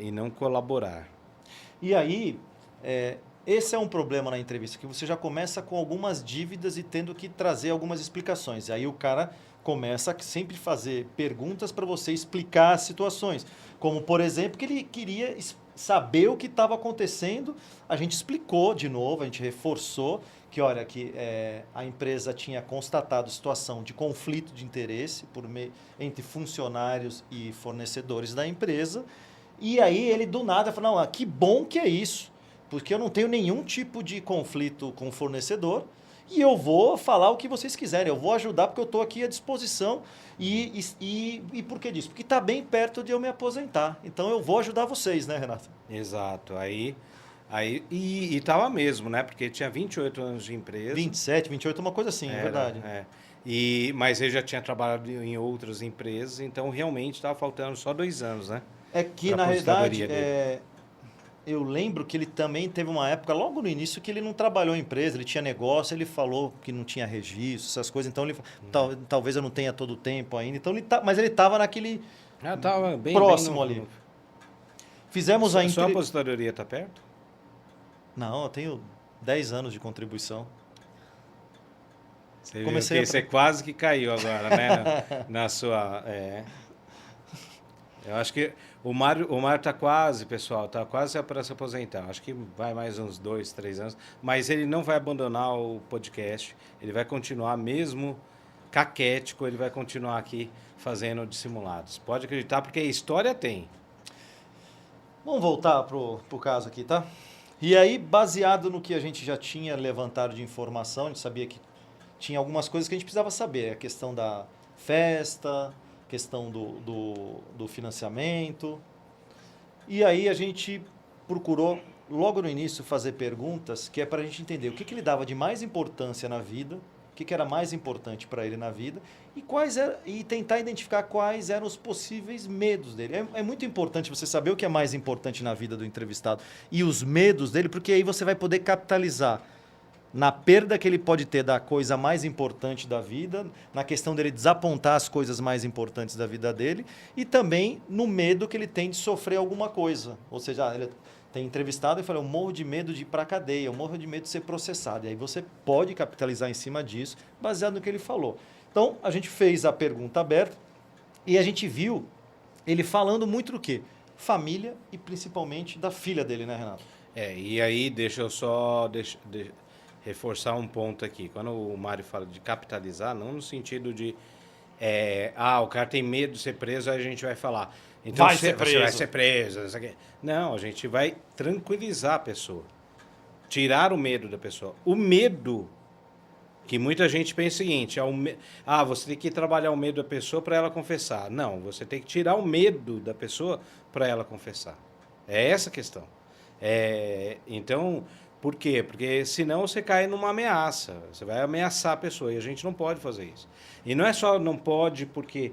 E não colaborar. E aí, esse é um problema na entrevista, que você já começa com algumas dívidas e tendo que trazer algumas explicações. E aí o cara começa a sempre fazer perguntas para você explicar as situações. Como, por exemplo, que ele queria saber o que estava acontecendo. A gente explicou de novo, a gente reforçou que, olha, que a empresa tinha constatado situação de conflito de interesse entre funcionários e fornecedores da empresa. E aí ele do nada falou, não, que bom que é isso, porque eu não tenho nenhum tipo de conflito com o fornecedor e eu vou falar o que vocês quiserem, eu vou ajudar porque eu estou aqui à disposição e por que disso? Porque está bem perto de eu me aposentar, então eu vou ajudar vocês, né, Renato? Exato, e estava mesmo, né, porque tinha 28 anos de empresa. 27, 28, uma coisa assim, é verdade. Mas ele já tinha trabalhado em outras empresas, então realmente estava faltando só 2 anos, né? É que, na realidade, eu lembro que ele também teve uma época, logo no início, que ele não trabalhou em empresa, ele tinha negócio, ele falou que não tinha registro, essas coisas, então ele talvez eu não tenha todo o tempo ainda, então mas ele estava naquele Tava bem próximo ali. Fizemos a Sua aposentadoria está perto? Não, eu tenho 10 anos de contribuição. Você quase que caiu agora, né? na sua... Eu acho que o Mário está quase, pessoal, está quase para se aposentar. Acho que vai mais uns 2, 3 anos. Mas ele não vai abandonar o podcast. Ele vai continuar, mesmo caquético, ele vai continuar aqui fazendo dissimulados. Pode acreditar, porque a história tem. Vamos voltar pro caso aqui, tá? E aí, baseado no que a gente já tinha levantado de informação, a gente sabia que tinha algumas coisas que a gente precisava saber. A questão da festa, questão do financiamento. E aí a gente procurou, logo no início, fazer perguntas que é para a gente entender o que ele dava de mais importância na vida, o que era mais importante para ele na vida e tentar identificar quais eram os possíveis medos dele. É muito importante você saber o que é mais importante na vida do entrevistado e os medos dele, porque aí você vai poder capitalizar na perda que ele pode ter da coisa mais importante da vida, na questão dele desapontar as coisas mais importantes da vida dele e também no medo que ele tem de sofrer alguma coisa. Ou seja, ele tem entrevistado e fala, eu morro de medo de ir para a cadeia, eu morro de medo de ser processado. E aí você pode capitalizar em cima disso, baseado no que ele falou. Então, a gente fez a pergunta aberta e a gente viu ele falando muito do quê? Família e principalmente da filha dele, né, Renato? E aí deixa eu só... reforçar um ponto aqui. Quando o Mário fala de capitalizar, não no sentido de o cara tem medo de ser preso, aí a gente vai falar. Então você vai ser preso. Não, a gente vai tranquilizar a pessoa. Tirar o medo da pessoa. O medo, que muita gente pensa o seguinte, você tem que trabalhar o medo da pessoa para ela confessar. Não, você tem que tirar o medo da pessoa para ela confessar. É essa a questão. Então... Por quê? Porque senão você cai numa ameaça. Você vai ameaçar a pessoa e a gente não pode fazer isso. E não é só não pode porque...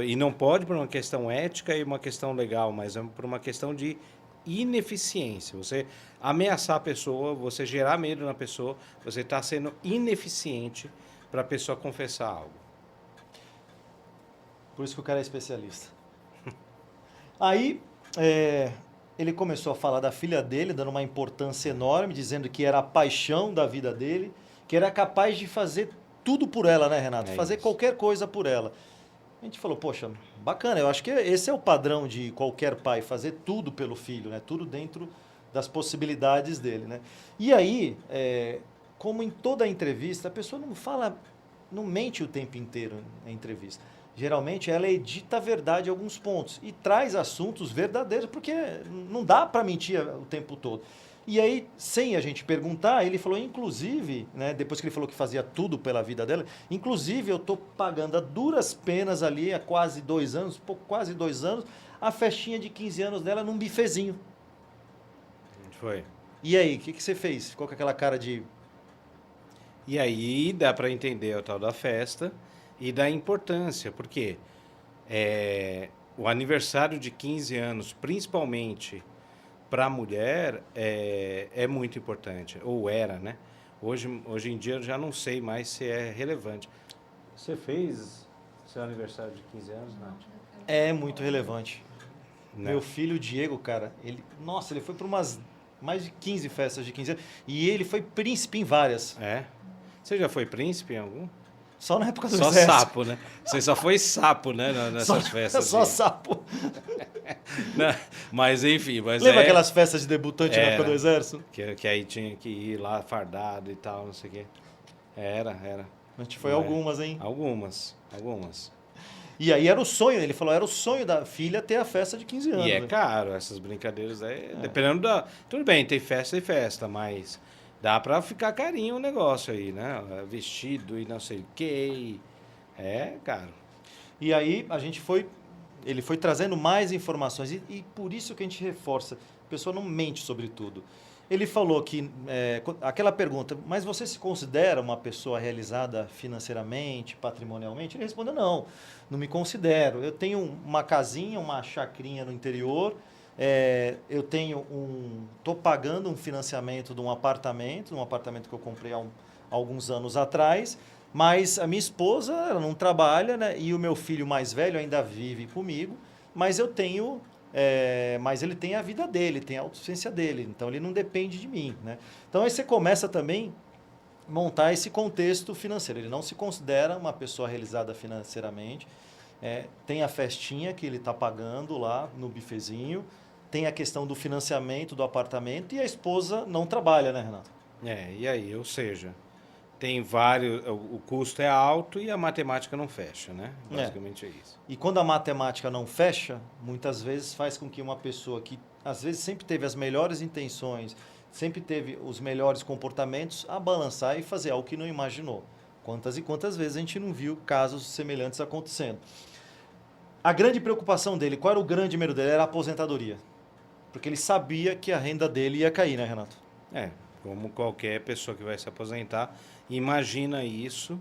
e não pode por uma questão ética e uma questão legal, mas é por uma questão de ineficiência. Você ameaçar a pessoa, você gerar medo na pessoa, você está sendo ineficiente para a pessoa confessar algo. Por isso que o cara é especialista. Aí... ele começou a falar da filha dele, dando uma importância enorme, dizendo que era a paixão da vida dele, que era capaz de fazer tudo por ela, né, Renato? Fazer isso. Qualquer coisa por ela. A gente falou, poxa, bacana, eu acho que esse é o padrão de qualquer pai, fazer tudo pelo filho, né? Tudo dentro das possibilidades dele, né? E aí, como em toda entrevista, a pessoa não mente o tempo inteiro na entrevista. Geralmente ela edita a verdade em alguns pontos e traz assuntos verdadeiros, porque não dá para mentir o tempo todo. E aí, sem a gente perguntar, ele falou, inclusive, né, depois que ele falou que fazia tudo pela vida dela, inclusive eu estou pagando a duras penas ali há quase 2 anos, quase 2 anos, a festinha de 15 anos dela num bifezinho. Foi. E aí, o que você fez? Ficou com aquela cara de... E aí dá para entender o tal da festa... E da importância, porque o aniversário de 15 anos, principalmente para a mulher, é muito importante, ou era, né? Hoje em dia eu já não sei mais se é relevante. Você fez seu aniversário de 15 anos, Nath? É muito relevante. Não. Meu filho Diego, cara, ele foi para umas mais de 15 festas de 15 anos e ele foi príncipe em várias. Você já foi príncipe em algum? Só na época do Só exército. Sapo, né? Você só foi sapo, né? Nessas festas. Só sapo. Não, mas enfim. Lembra aquelas festas de debutante na época do exército? Que aí tinha que ir lá fardado e tal, não sei o quê. Era. A gente foi algumas, hein? Algumas. E aí era o sonho, ele falou, era o sonho da filha ter a festa de 15 anos. E é caro, essas brincadeiras aí. Dependendo da... Tudo bem, tem festa, mas... Dá pra ficar carinho o negócio aí, né? Vestido e não sei o quê. É caro. E aí ele foi trazendo mais informações e por isso que a gente reforça, a pessoa não mente sobre tudo. Ele falou que, aquela pergunta, mas você se considera uma pessoa realizada financeiramente, patrimonialmente? Ele respondeu, não me considero. Eu tenho uma casinha, uma chacrinha no interior, eu estou pagando um financiamento de um apartamento que eu comprei há alguns anos atrás, mas a minha esposa ela não trabalha, né? E o meu filho mais velho ainda vive comigo, mas mas ele tem a vida dele, tem a autossuficiência dele, então ele não depende de mim, né? Então aí você começa também a montar esse contexto financeiro. Ele não se considera uma pessoa realizada financeiramente. Tem a festinha que ele está pagando lá no bifezinho, tem a questão do financiamento do apartamento e a esposa não trabalha, né, Renato? E aí, ou seja, tem vários, o custo é alto e a matemática não fecha, né? Basicamente é isso. E quando a matemática não fecha, muitas vezes faz com que uma pessoa que às vezes sempre teve as melhores intenções, sempre teve os melhores comportamentos, a balançar e fazer algo que não imaginou. Quantas e quantas vezes a gente não viu casos semelhantes acontecendo. A grande preocupação dele, qual era o grande medo dele? Era a aposentadoria. Porque ele sabia que a renda dele ia cair, né, Renato? Como qualquer pessoa que vai se aposentar, imagina isso,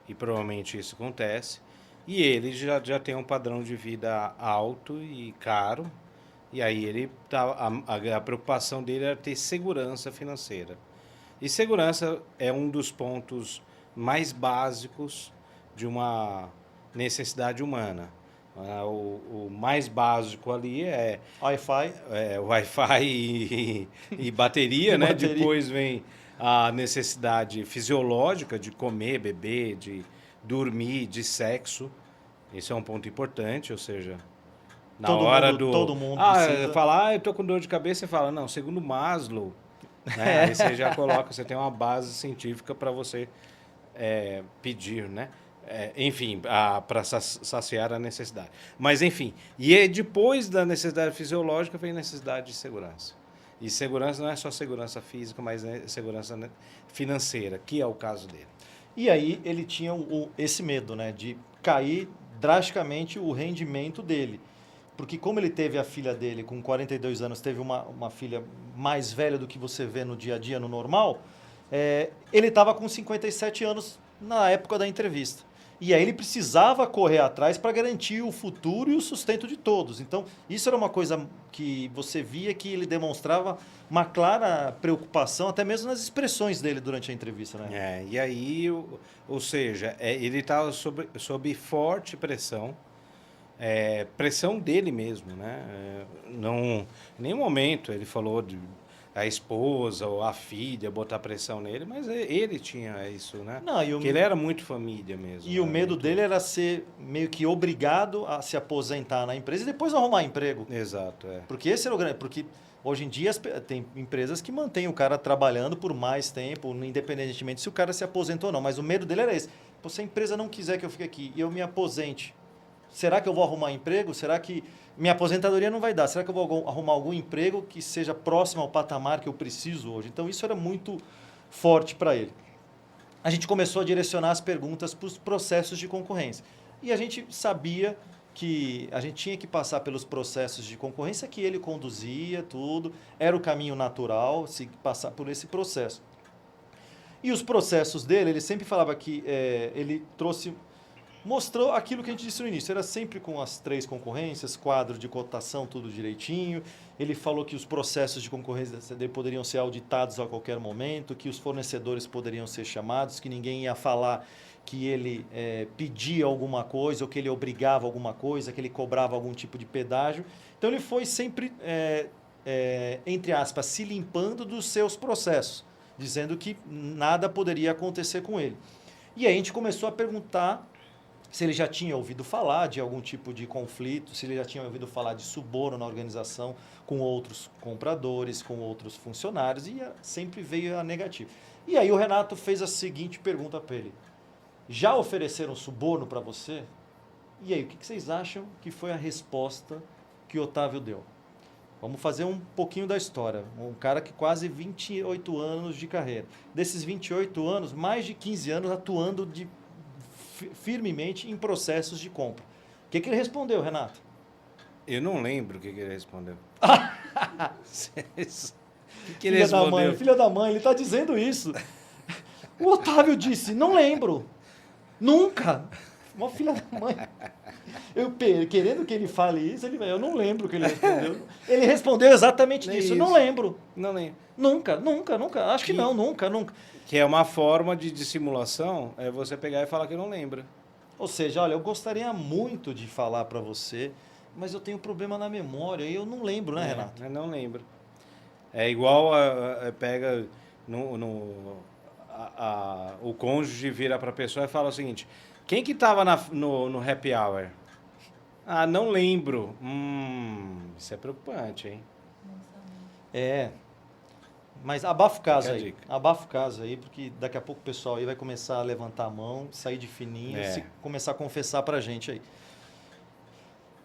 e provavelmente isso acontece, e ele já tem um padrão de vida alto e caro, e aí a preocupação dele era ter segurança financeira. E segurança é um dos pontos mais básicos de uma necessidade humana. O mais básico ali é Wi-Fi e bateria, né? Bateria. Depois vem a necessidade fisiológica de comer, beber, de dormir, de sexo. Esse é um ponto importante, ou seja, todo mundo precisa. falar, eu tô com dor de cabeça, você fala, não, segundo Maslow, né? Aí você já coloca, você tem uma base científica para você pedir, né? Enfim, para saciar a necessidade. Mas, enfim, depois da necessidade fisiológica vem a necessidade de segurança. E segurança não é só segurança física, mas segurança financeira, que é o caso dele. E aí ele tinha esse medo, né, de cair drasticamente o rendimento dele. Porque como ele teve a filha dele com 42 anos, teve uma filha mais velha do que você vê no dia a dia, no normal, ele estava com 57 anos na época da entrevista. E aí ele precisava correr atrás para garantir o futuro e o sustento de todos. Então, isso era uma coisa que você via que ele demonstrava uma clara preocupação, até mesmo nas expressões dele durante a entrevista, né? E aí, ou seja, ele estava sob forte pressão, pressão dele mesmo, né? Não, em nenhum momento ele falou de a esposa ou a filha botar pressão nele, mas ele tinha isso, né? Não, Porque ele era muito família mesmo. E o medo dele era ser meio que obrigado a se aposentar na empresa e depois arrumar emprego. Exato, Porque esse era o grande... Porque hoje em dia tem empresas que mantêm o cara trabalhando por mais tempo, independentemente se o cara se aposentou ou não. Mas o medo dele era esse. Pô, se a empresa não quiser que eu fique aqui e eu me aposente, será que eu vou arrumar emprego? Será que minha aposentadoria não vai dar? Será que eu vou arrumar algum emprego que seja próximo ao patamar que eu preciso hoje? Então, isso era muito forte para ele. A gente começou a direcionar as perguntas para os processos de concorrência. E a gente sabia que a gente tinha que passar pelos processos de concorrência que ele conduzia, tudo. Era o caminho natural, se passar por esse processo. E os processos dele, ele sempre falava que ele mostrou aquilo que a gente disse no início, era sempre com as 3 concorrências, quadro de cotação, tudo direitinho. Ele falou que os processos de concorrência dele poderiam ser auditados a qualquer momento, que os fornecedores poderiam ser chamados, que ninguém ia falar que ele pedia alguma coisa, ou que ele obrigava alguma coisa, que ele cobrava algum tipo de pedágio. Então ele foi sempre, entre aspas, se limpando dos seus processos, dizendo que nada poderia acontecer com ele. E aí a gente começou a perguntar se ele já tinha ouvido falar de algum tipo de conflito, se ele já tinha ouvido falar de suborno na organização com outros compradores, com outros funcionários, e sempre veio a negativa. E aí o Renato fez a seguinte pergunta para ele: já ofereceram suborno para você? E aí, o que vocês acham que foi a resposta que o Otávio deu? Vamos fazer um pouquinho da história. Um cara que quase 28 anos de carreira. Desses 28 anos, mais de 15 anos atuando firmemente em processos de compra. O que ele respondeu, Renato? Eu não lembro o que ele respondeu. Filha da mãe, ele está dizendo isso. O Otávio disse, não lembro. Nunca. Uma filha da mãe. Querendo que ele fale isso, eu não lembro o que ele respondeu. Ele respondeu exatamente Nem isso. isso. Não lembro. Não lembro. Nunca. Acho que não, nunca. Que é uma forma de dissimulação, é você pegar e falar que não lembra. Ou seja, olha, eu gostaria muito de falar para você, mas eu tenho problema na memória e eu não lembro, né, Renato? Eu não lembro. É igual pega o cônjuge vira para a pessoa e fala o seguinte: quem que estava no happy hour? Ah, não lembro. Isso é preocupante, hein? É. Mas abafa o caso Fica a aí. dica. Abafa o caso aí, porque daqui a pouco o pessoal aí vai começar a levantar a mão, sair de fininho, começar a confessar pra gente aí.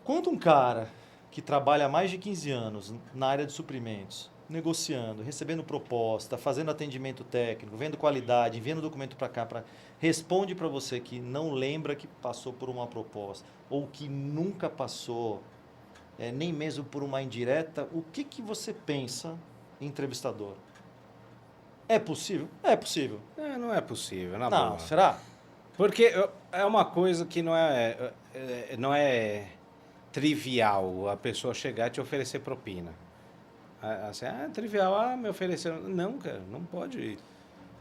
Quando um cara que trabalha há mais de 15 anos na área de suprimentos, negociando, recebendo proposta, fazendo atendimento técnico, vendo qualidade, enviando documento para cá, responde para você que não lembra que passou por uma proposta ou que nunca passou, nem mesmo por uma indireta, o que você pensa, entrevistador? É possível? É possível. Não é possível, na Não, boa. será? Porque é uma coisa que não é trivial a pessoa chegar e te oferecer propina. Assim, trivial, me ofereceram. Não, cara, não pode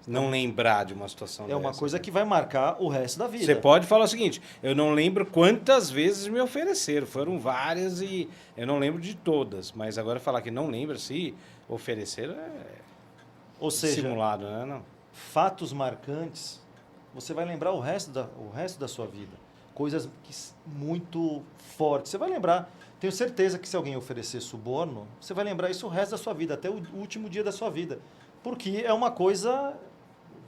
não lembrar de uma situação É uma dessa, coisa cara. que vai marcar o resto da vida. Você pode falar o seguinte: eu não lembro quantas vezes me ofereceram, foram várias e eu não lembro de todas, mas agora falar que não lembra se ofereceram Ou seja, simulado, né? Não. fatos marcantes, você vai lembrar o resto da sua vida. Coisas muito fortes. Você vai lembrar. Tenho certeza que se alguém oferecer suborno, você vai lembrar isso o resto da sua vida, até o último dia da sua vida. Porque é uma coisa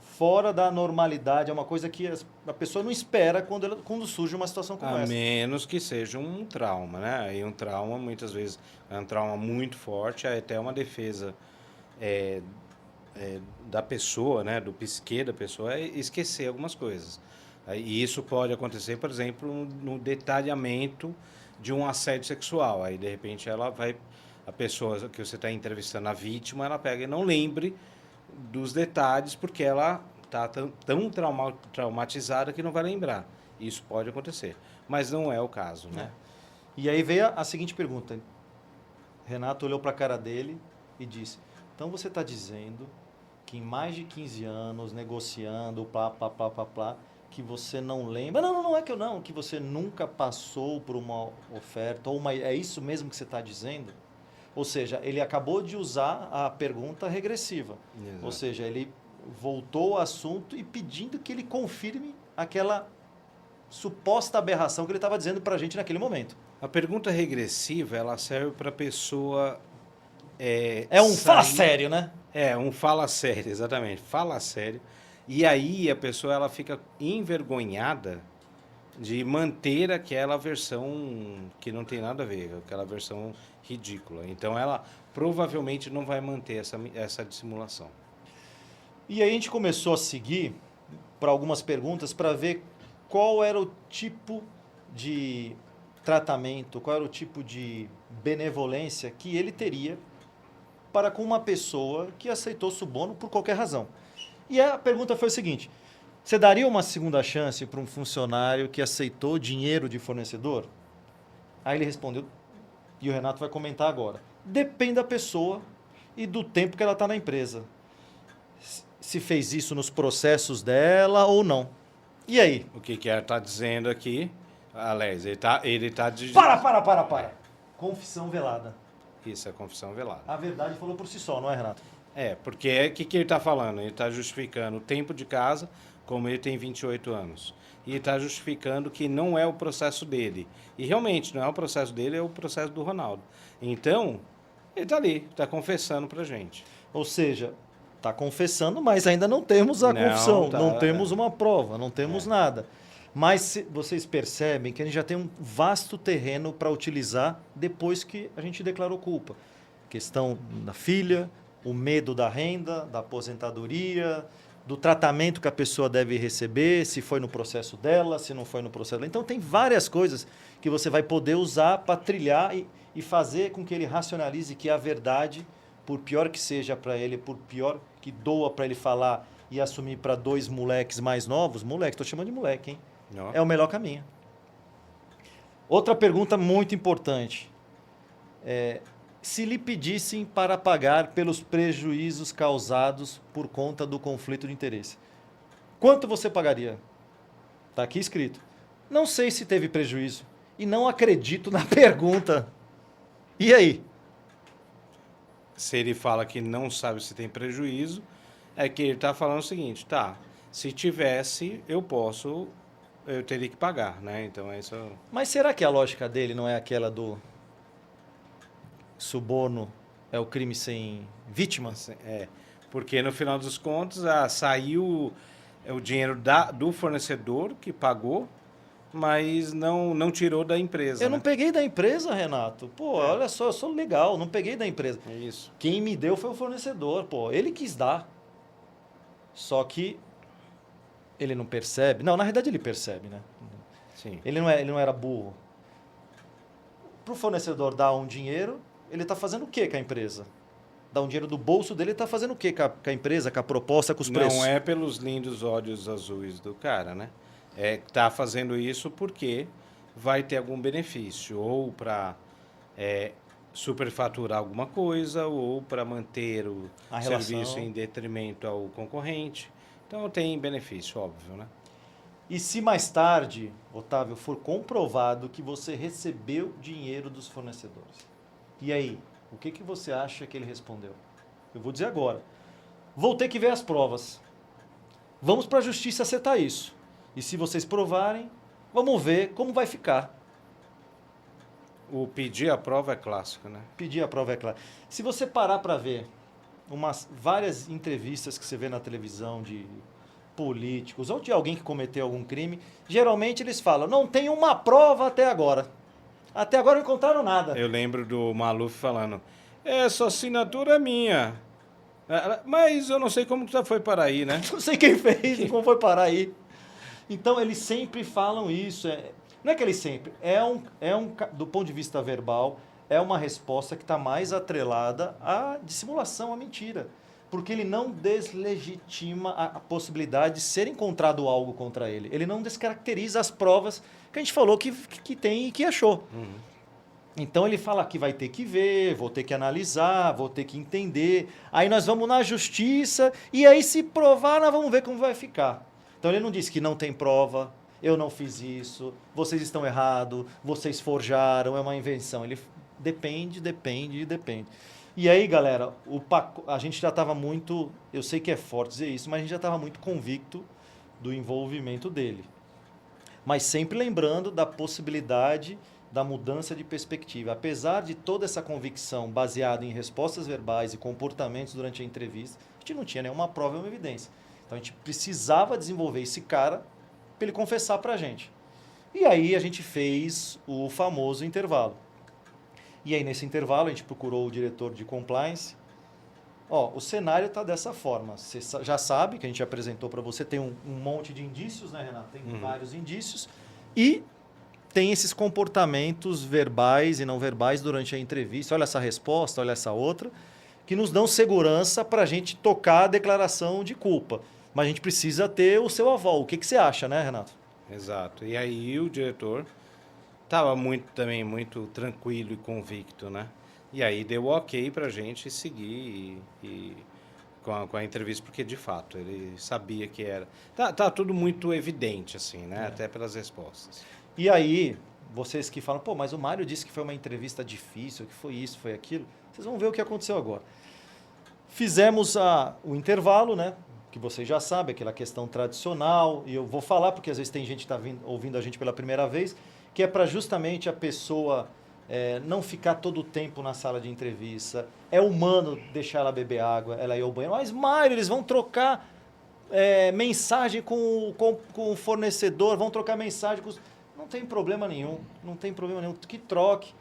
fora da normalidade, é uma coisa que a pessoa não espera quando surge uma situação como A essa. menos que seja um trauma, né? E um trauma, muitas vezes, é um trauma muito forte, é até uma defesa da pessoa, né? Do psique da pessoa, é esquecer algumas coisas. E isso pode acontecer, por exemplo, no detalhamento de um assédio sexual. Aí, de repente, a pessoa que você está entrevistando, a vítima, ela pega e não lembre dos detalhes, porque ela está tão traumatizada que não vai lembrar. Isso pode acontecer. Mas não é o caso, né? E aí veio a seguinte pergunta. Renato olhou para a cara dele e disse: então você está dizendo que em mais de 15 anos, negociando, plá, que você não lembra... Não é que eu não, que você nunca passou por uma oferta, é isso mesmo que você está dizendo? Ou seja, ele acabou de usar a pergunta regressiva. Exato. Ou seja, ele voltou ao assunto e pedindo que ele confirme aquela suposta aberração que ele estava dizendo para a gente naquele momento. A pergunta regressiva, ela serve para a pessoa... Fala sério, né? Um fala sério, exatamente. Fala sério. E aí a pessoa ela fica envergonhada de manter aquela versão que não tem nada a ver, aquela versão ridícula. Então ela provavelmente não vai manter essa dissimulação. E aí a gente começou a seguir para algumas perguntas para ver qual era o tipo de tratamento, qual era o tipo de benevolência que ele teria para com uma pessoa que aceitou suborno por qualquer razão. E a pergunta foi o seguinte: você daria uma segunda chance para um funcionário que aceitou dinheiro de fornecedor? Aí ele respondeu, e o Renato vai comentar agora: depende da pessoa e do tempo que ela está na empresa. Se fez isso nos processos dela ou não. E aí? O que ela está dizendo aqui, aliás, ele tá Para. Confissão velada. Isso é confissão velada. A verdade falou por si só, não é, Renato? Porque o que ele está falando? Ele está justificando o tempo de casa, como ele tem 28 anos. E ele está justificando que não é o processo dele. E realmente, não é o processo dele, é o processo do Ronaldo. Então, ele está ali, está confessando para a gente. Ou seja, está confessando, mas ainda não temos a confissão, não temos uma prova, não temos nada. Mas vocês percebem que a gente já tem um vasto terreno para utilizar depois que a gente declarou culpa. Questão da filha, o medo da renda, da aposentadoria, do tratamento que a pessoa deve receber, se foi no processo dela, se não foi no processo dela. Então, tem várias coisas que você vai poder usar para trilhar e fazer com que ele racionalize que a verdade, por pior que seja para ele, por pior que doa para ele falar e assumir para dois moleques mais novos, moleque, estou chamando de moleque, hein? Ó. É o melhor caminho. Outra pergunta muito importante. Se lhe pedissem para pagar pelos prejuízos causados por conta do conflito de interesse, quanto você pagaria? Está aqui escrito. Não sei se teve prejuízo e não acredito na pergunta. E aí? Se ele fala que não sabe se tem prejuízo, é que ele está falando o seguinte, tá, se tivesse, eu teria que pagar, né? Então, é isso... Mas será que a lógica dele não é aquela do suborno é o crime sem vítima? É, porque no final dos contos, saiu o dinheiro do fornecedor que pagou, mas não tirou da empresa. Eu não peguei da empresa, Renato. Pô, olha só, eu sou legal, não peguei da empresa. É isso. Quem me deu foi o fornecedor, pô. Ele quis dar. Só que ele não percebe. Não, na verdade ele percebe, né? Sim. Ele não era burro. Para o fornecedor dar um dinheiro, ele está fazendo o quê com a empresa? Dá um dinheiro do bolso dele, ele está fazendo o quê com a empresa, com a proposta, com os preços? Não é pelos lindos olhos azuis do cara, né? Tá fazendo isso porque vai ter algum benefício, ou para superfaturar alguma coisa, ou para manter o serviço em detrimento ao concorrente. Então tem benefício, óbvio, né? E se mais tarde, Otávio, for comprovado que você recebeu dinheiro dos fornecedores, e aí, o que você acha que ele respondeu? Eu vou dizer agora. Vou ter que ver as provas. Vamos para a justiça acertar isso. E se vocês provarem, vamos ver como vai ficar. O pedir a prova é clássico, né? Pedir a prova é claro. Se você parar para ver várias entrevistas que você vê na televisão de políticos ou de alguém que cometeu algum crime, geralmente eles falam, não tem uma prova até agora. Até agora não encontraram nada. Eu lembro do Maluf falando, essa assinatura é minha. Mas eu não sei como que foi parar aí, né? Não sei quem fez e como foi parar aí. Então, eles sempre falam isso. Não é que eles sempre. Do ponto de vista verbal, é uma resposta que está mais atrelada à dissimulação, à mentira. Porque ele não deslegitima a possibilidade de ser encontrado algo contra ele. Ele não descaracteriza as provas que a gente falou que tem e que achou. Uhum. Então ele fala que vai ter que ver, vou ter que analisar, vou ter que entender. Aí nós vamos na justiça e aí se provar nós vamos ver como vai ficar. Então ele não diz que não tem prova, eu não fiz isso, vocês estão errados, vocês forjaram, é uma invenção. Ele depende. E aí, galera, a gente já estava muito, eu sei que é forte dizer isso, mas a gente já estava muito convicto do envolvimento dele. Mas sempre lembrando da possibilidade da mudança de perspectiva. Apesar de toda essa convicção baseada em respostas verbais e comportamentos durante a entrevista, a gente não tinha nenhuma prova ou uma evidência. Então a gente precisava desenvolver esse cara para ele confessar para a gente. E aí a gente fez o famoso intervalo. E aí nesse intervalo a gente procurou o diretor de compliance. O cenário está dessa forma. Você já sabe que a gente apresentou para você, tem um monte de indícios, né, Renato? Tem vários indícios. E tem esses comportamentos verbais e não verbais durante a entrevista. Olha essa resposta, olha essa outra, que nos dão segurança para a gente tocar a declaração de culpa. Mas a gente precisa ter o seu aval. O que você acha, né, Renato? Exato. E aí o diretor estava também muito tranquilo e convicto, né? E aí deu ok para a gente seguir com a entrevista, porque de fato ele sabia que era... Tá tudo muito evidente, assim, né? Até pelas respostas. E aí, vocês que falam, mas o Mário disse que foi uma entrevista difícil, que foi isso, foi aquilo. Vocês vão ver o que aconteceu agora. Fizemos o intervalo, né? Que vocês já sabem, aquela questão tradicional. E eu vou falar, porque às vezes tem gente que está ouvindo a gente pela primeira vez, que é para justamente a pessoa não ficar todo o tempo na sala de entrevista. É humano deixar ela beber água, ela ir ao banheiro. Mas, Mário, eles vão trocar mensagem com o fornecedor, vão trocar mensagem com os... Não tem problema nenhum, que troque.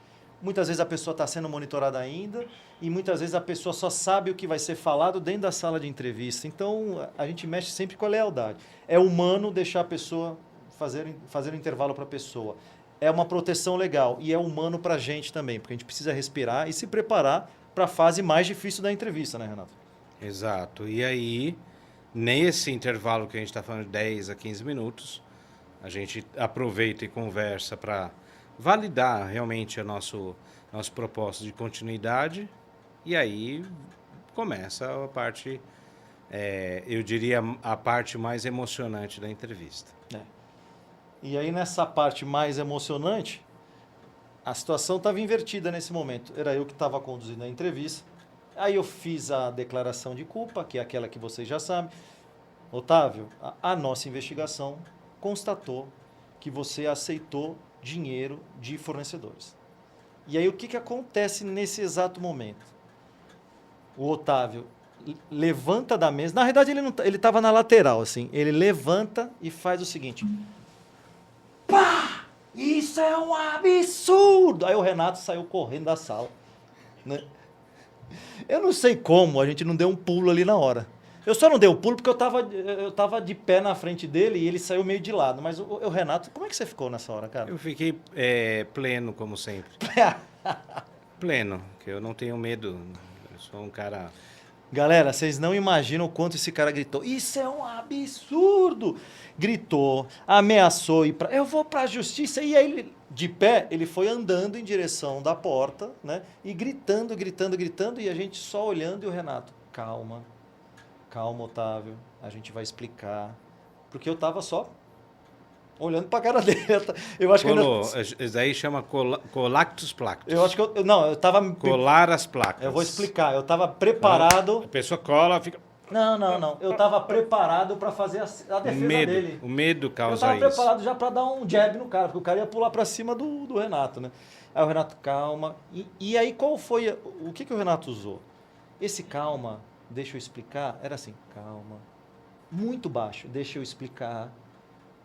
Muitas vezes a pessoa está sendo monitorada ainda e muitas vezes a pessoa só sabe o que vai ser falado dentro da sala de entrevista. Então, a gente mexe sempre com a lealdade. É humano deixar a pessoa fazer um intervalo para a pessoa. É uma proteção legal e é humano para a gente também, porque a gente precisa respirar e se preparar para a fase mais difícil da entrevista, né, Renato? Exato. E aí, nesse intervalo que a gente está falando de 10 a 15 minutos, a gente aproveita e conversa para validar realmente o nosso propósito de continuidade, e aí começa a parte, eu diria, a parte mais emocionante da entrevista. E aí nessa parte mais emocionante, a situação estava invertida nesse momento. Era eu que estava conduzindo a entrevista. Aí eu fiz a declaração de culpa, que é aquela que vocês já sabem. Otávio, a nossa investigação constatou que você aceitou dinheiro de fornecedores. E aí o que acontece nesse exato momento? O Otávio levanta da mesa. Na verdade, ele estava na lateral, assim. Ele levanta e faz o seguinte. Pá! Isso é um absurdo! Aí o Renato saiu correndo da sala. Né? Eu não sei como a gente não deu um pulo ali na hora. Eu só não dei o pulo porque eu tava de pé na frente dele e ele saiu meio de lado. Mas o Renato, como é que você ficou nessa hora, cara? Eu fiquei pleno, como sempre. Pleno, que eu não tenho medo. Eu sou um cara... Galera, vocês não imaginam o quanto esse cara gritou. Isso é um absurdo! Gritou, ameaçou ir pra... Eu vou pra justiça. E aí, ele, de pé, ele foi andando em direção da porta, né? E gritando, gritando, gritando. E a gente só olhando e o Renato, calma, Otávio. A gente vai explicar. Porque eu tava só olhando pra cara dele. Eu acho que isso daí chama colactus plactus. Eu acho que eu tava... Colar as placas. Eu vou explicar. Eu tava preparado... A pessoa cola, fica... Não. Eu tava preparado para fazer a defesa dele. O medo causa isso. Eu tava preparado já para dar um jab no cara, porque o cara ia pular para cima do Renato, né? Aí o Renato, calma. E aí qual foi... O que o Renato usou? Esse calma, deixa eu explicar, era assim, calma. Muito baixo, deixa eu explicar.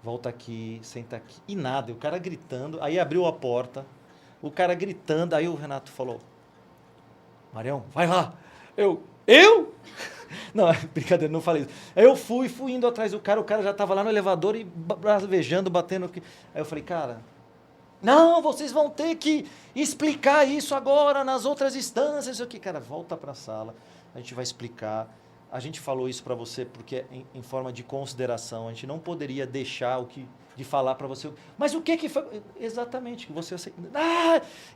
Volta aqui, senta aqui. E nada, o cara gritando. Aí abriu a porta, o cara gritando. Aí o Renato falou, Marião, vai lá. Eu? Não, brincadeira, não falei isso. Aí eu fui indo atrás do cara, o cara já estava lá no elevador e bravejando, batendo aqui. Aí eu falei, cara, não, vocês vão ter que explicar isso agora nas outras instâncias. Isso aqui, cara, volta para a sala, a gente vai explicar. A gente falou isso para você porque em forma de consideração, a gente não poderia deixar de falar para você. Mas o que foi? Exatamente, que você aceitou.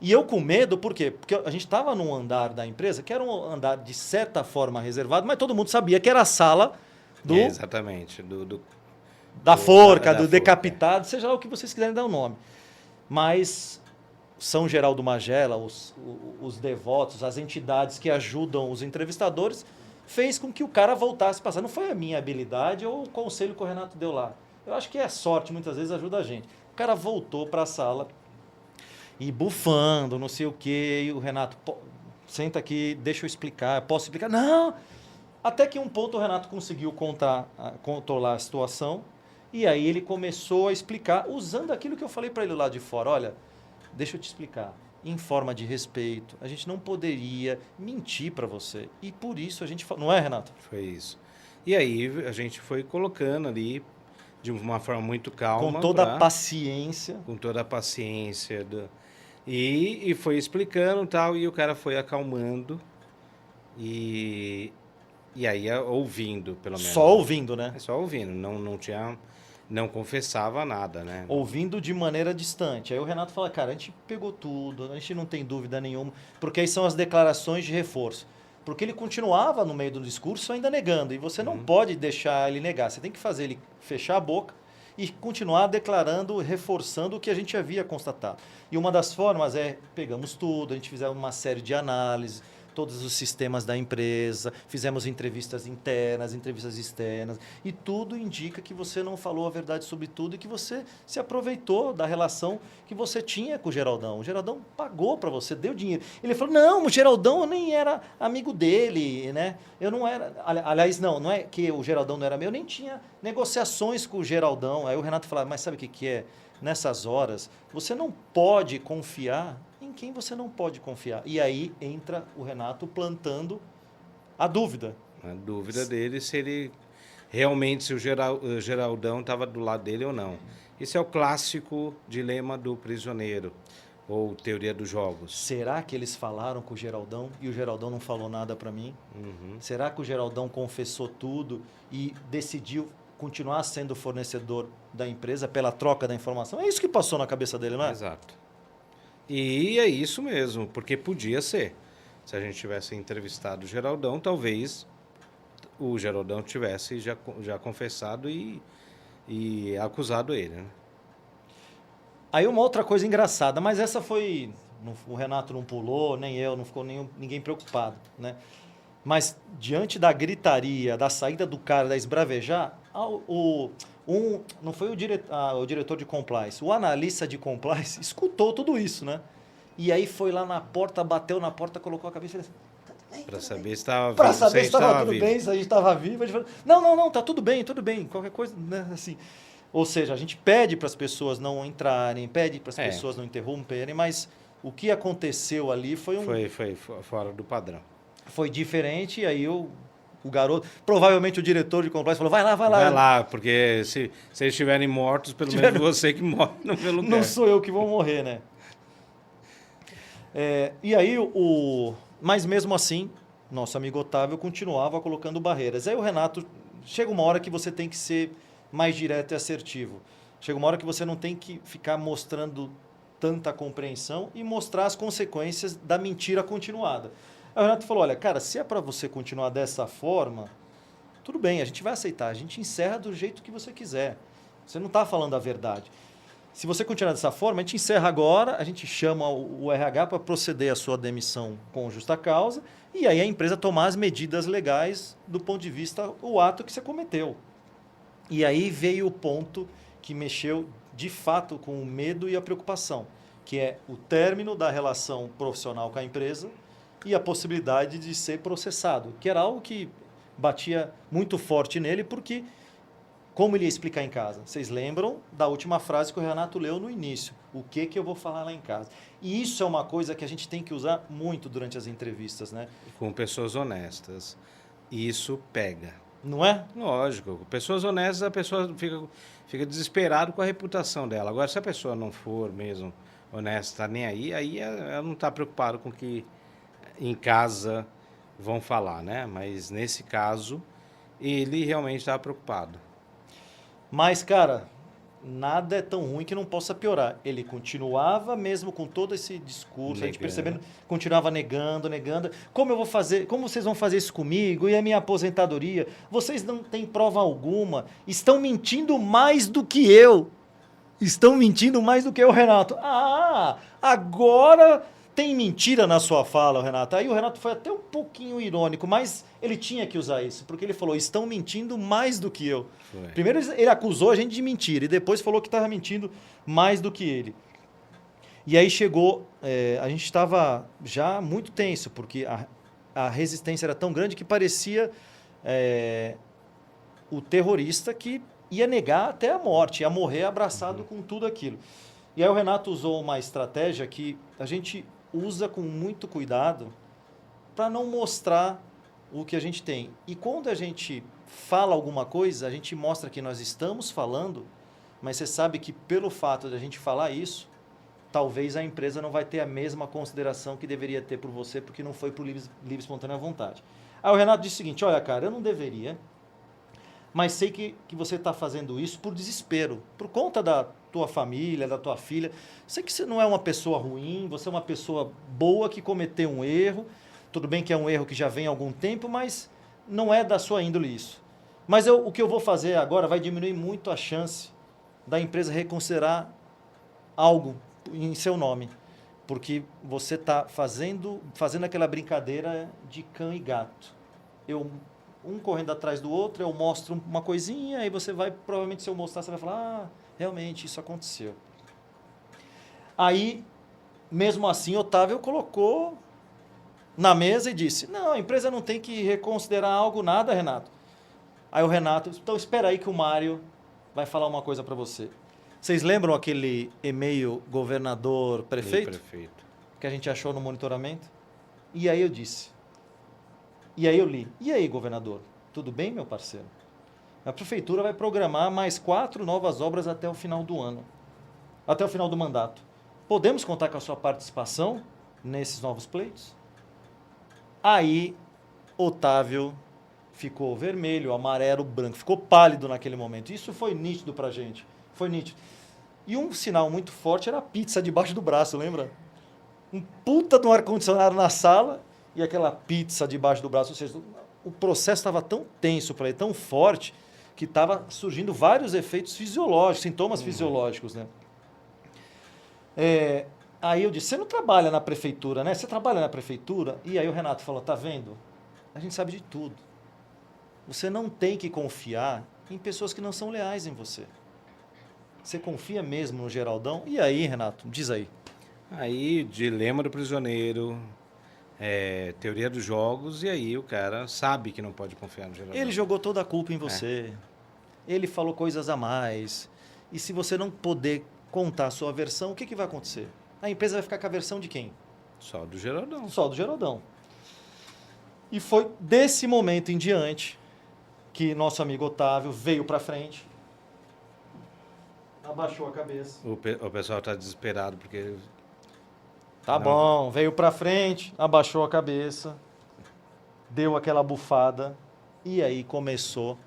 E eu com medo, por quê? Porque a gente estava num andar da empresa, que era um andar de certa forma reservado, mas todo mundo sabia que era a sala do... exatamente, da forca, do forca. decapitado, seja lá o que vocês quiserem dar o nome. Mas São Geraldo Magela, os devotos, as entidades que ajudam os entrevistadores, fez com que o cara voltasse a passar. Não foi a minha habilidade ou o conselho que o Renato deu lá. Eu acho que é sorte, muitas vezes ajuda a gente. O cara voltou para a sala e bufando, não sei o quê, e o Renato, senta aqui, deixa eu explicar, posso explicar? Não! Até que um ponto o Renato conseguiu controlar a situação e aí ele começou a explicar usando aquilo que eu falei para ele lá de fora. Olha, deixa eu te explicar. Em forma de respeito, a gente não poderia mentir para você. E por isso a gente... Não é, Renato? Foi isso. E aí a gente foi colocando ali de uma forma muito calma. Com toda a paciência. Com toda a paciência. E foi explicando e tal, e o cara foi acalmando. E aí ouvindo, pelo menos. Só ouvindo, né? Só ouvindo, não confessava nada, né? Ouvindo de maneira distante. Aí o Renato fala, cara, a gente pegou tudo, a gente não tem dúvida nenhuma, porque aí são as declarações de reforço. Porque ele continuava no meio do discurso ainda negando, e você não pode deixar ele negar, você tem que fazer ele fechar a boca e continuar declarando, reforçando o que a gente havia constatado. E uma das formas é, pegamos tudo, a gente fizemos uma série de análises, todos os sistemas da empresa, fizemos entrevistas internas, entrevistas externas, e tudo indica que você não falou a verdade sobre tudo e que você se aproveitou da relação que você tinha com o Geraldão. O Geraldão pagou para você, deu dinheiro. Ele falou, não, o Geraldão eu nem era amigo dele, né? Eu não era... Aliás, não é que o Geraldão não era meu, eu nem tinha negociações com o Geraldão. Aí o Renato falava, mas sabe o que é? Nessas horas, você não pode confiar em quem você não pode confiar. E aí entra o Renato plantando a dúvida. A dúvida dele se ele realmente, se o Geraldão estava do lado dele ou não. Esse é o clássico dilema do prisioneiro, ou teoria dos jogos. Será que eles falaram com o Geraldão e o Geraldão não falou nada para mim? Será que o Geraldão confessou tudo e decidiu continuar sendo fornecedor da empresa pela troca da informação. É isso que passou na cabeça dele, não é? Exato. E é isso mesmo, porque podia ser. Se a gente tivesse entrevistado o Geraldão, talvez o Geraldão tivesse já confessado e acusado ele, né? Aí uma outra coisa engraçada, mas essa foi... o Renato não pulou, nem eu, não ficou ninguém preocupado, né? Mas diante da gritaria, da saída do cara, da esbravejar, não foi o diretor de compliance, o analista de compliance escutou tudo isso, né? E aí foi lá na porta, bateu na porta, colocou a cabeça e fez assim, Para saber se estava vivo. para saber se estava tudo vivo. bem, se a gente estava vivo. A gente falou, não, tá tudo bem, qualquer coisa, né? Assim, ou seja, a gente pede para as pessoas não entrarem, pede para as pessoas não interromperem, mas o que aconteceu ali foi Foi fora do padrão. Foi diferente, e aí o garoto, provavelmente o diretor de compliance falou, vai lá. Vai lá, porque se eles estiverem mortos, pelo menos você que morre no meu lugar. Não sou eu que vou morrer, né? E aí, mas mesmo assim, nosso amigo Otávio continuava colocando barreiras. Aí o Renato, chega uma hora que você tem que ser mais direto e assertivo. Chega uma hora que você não tem que ficar mostrando tanta compreensão e mostrar as consequências da mentira continuada. Aí o Renato falou, olha, cara, se é para você continuar dessa forma, tudo bem, a gente vai aceitar, a gente encerra do jeito que você quiser. Você não está falando a verdade. Se você continuar dessa forma, a gente encerra agora, a gente chama o RH para proceder à sua demissão com justa causa e aí a empresa tomar as medidas legais do ponto de vista o ato que você cometeu. E aí veio o ponto que mexeu de fato com o medo e a preocupação, que é o término da relação profissional com a empresa e a possibilidade de ser processado, que era algo que batia muito forte nele, porque como ele ia explicar em casa? Vocês lembram da última frase que o Renato leu no início. O que eu vou falar lá em casa? E isso é uma coisa que a gente tem que usar muito durante as entrevistas, né? Com pessoas honestas. Isso pega. Não é? Lógico. Com pessoas honestas, a pessoa fica desesperada com a reputação dela. Agora, se a pessoa não for mesmo honesta, nem aí ela não está preocupada com o que em casa vão falar, né? Mas nesse caso, ele realmente estava preocupado. Mas, cara, nada é tão ruim que não possa piorar. Ele continuava, mesmo com todo esse discurso, a gente percebendo, continuava negando. Como eu vou fazer? Como vocês vão fazer isso comigo? E a minha aposentadoria? Vocês não têm prova alguma. Estão mentindo mais do que eu. Estão mentindo mais do que eu, Renato. Ah, agora tem mentira na sua fala, Renato. Aí o Renato foi até um pouquinho irônico, mas ele tinha que usar isso, porque ele falou, estão mentindo mais do que eu. Foi. Primeiro ele acusou a gente de mentira e depois falou que estava mentindo mais do que ele. E aí chegou, a gente estava já muito tenso, porque a resistência era tão grande que parecia o terrorista que ia negar até a morte, ia morrer abraçado com tudo aquilo. E aí o Renato usou uma estratégia que a gente usa com muito cuidado para não mostrar o que a gente tem. E quando a gente fala alguma coisa, a gente mostra que nós estamos falando, mas você sabe que pelo fato de a gente falar isso, talvez a empresa não vai ter a mesma consideração que deveria ter por você, porque não foi por livre espontânea vontade. Aí o Renato disse o seguinte, olha cara, eu não deveria, mas sei que você está fazendo isso por desespero, por conta da tua família, da tua filha. Sei que você não é uma pessoa ruim, você é uma pessoa boa que cometeu um erro. Tudo bem que é um erro que já vem há algum tempo, mas não é da sua índole isso. Mas o que eu vou fazer agora vai diminuir muito a chance da empresa reconsiderar algo em seu nome. Porque você está fazendo aquela brincadeira de cão e gato. Um correndo atrás do outro, eu mostro uma coisinha, aí você vai, provavelmente se eu mostrar, você vai falar, realmente isso aconteceu. Aí, mesmo assim, Otávio colocou na mesa e disse, não, a empresa não tem que reconsiderar algo, nada, Renato. Aí o Renato, então espera aí que o Mário vai falar uma coisa para você. Vocês lembram aquele e-mail governador-prefeito? Prefeito. Que a gente achou no monitoramento? E aí eu disse... E aí eu li, e aí, governador, tudo bem, meu parceiro? A prefeitura vai programar mais 4 novas obras até o final do ano, até o final do mandato. Podemos contar com a sua participação nesses novos pleitos? Aí, Otávio ficou vermelho, amarelo, branco, ficou pálido naquele momento. Isso foi nítido pra gente, foi nítido. E um sinal muito forte era a pizza debaixo do braço, lembra? Um puta de um ar-condicionado na sala e aquela pizza debaixo do braço. Ou seja, o processo estava tão tenso para ele, tão forte, que estava surgindo vários efeitos fisiológicos, sintomas fisiológicos, né? Aí eu disse, você não trabalha na prefeitura, né? Você trabalha na prefeitura? E aí o Renato falou, tá vendo? A gente sabe de tudo. Você não tem que confiar em pessoas que não são leais em você. Você confia mesmo no Geraldão? E aí, Renato, diz aí. Aí, dilema do prisioneiro, teoria dos jogos, e aí o cara sabe que não pode confiar no Geraldão. Ele jogou toda a culpa em você. Ele falou coisas a mais. E se você não poder contar a sua versão, o que, que vai acontecer? A empresa vai ficar com a versão de quem? Só do Geraldão. Só do Geraldão. E foi desse momento em diante que nosso amigo Otávio veio para frente, abaixou a cabeça. O pessoal está desesperado porque... Tá bom, veio para frente, abaixou a cabeça, deu aquela bufada e aí começou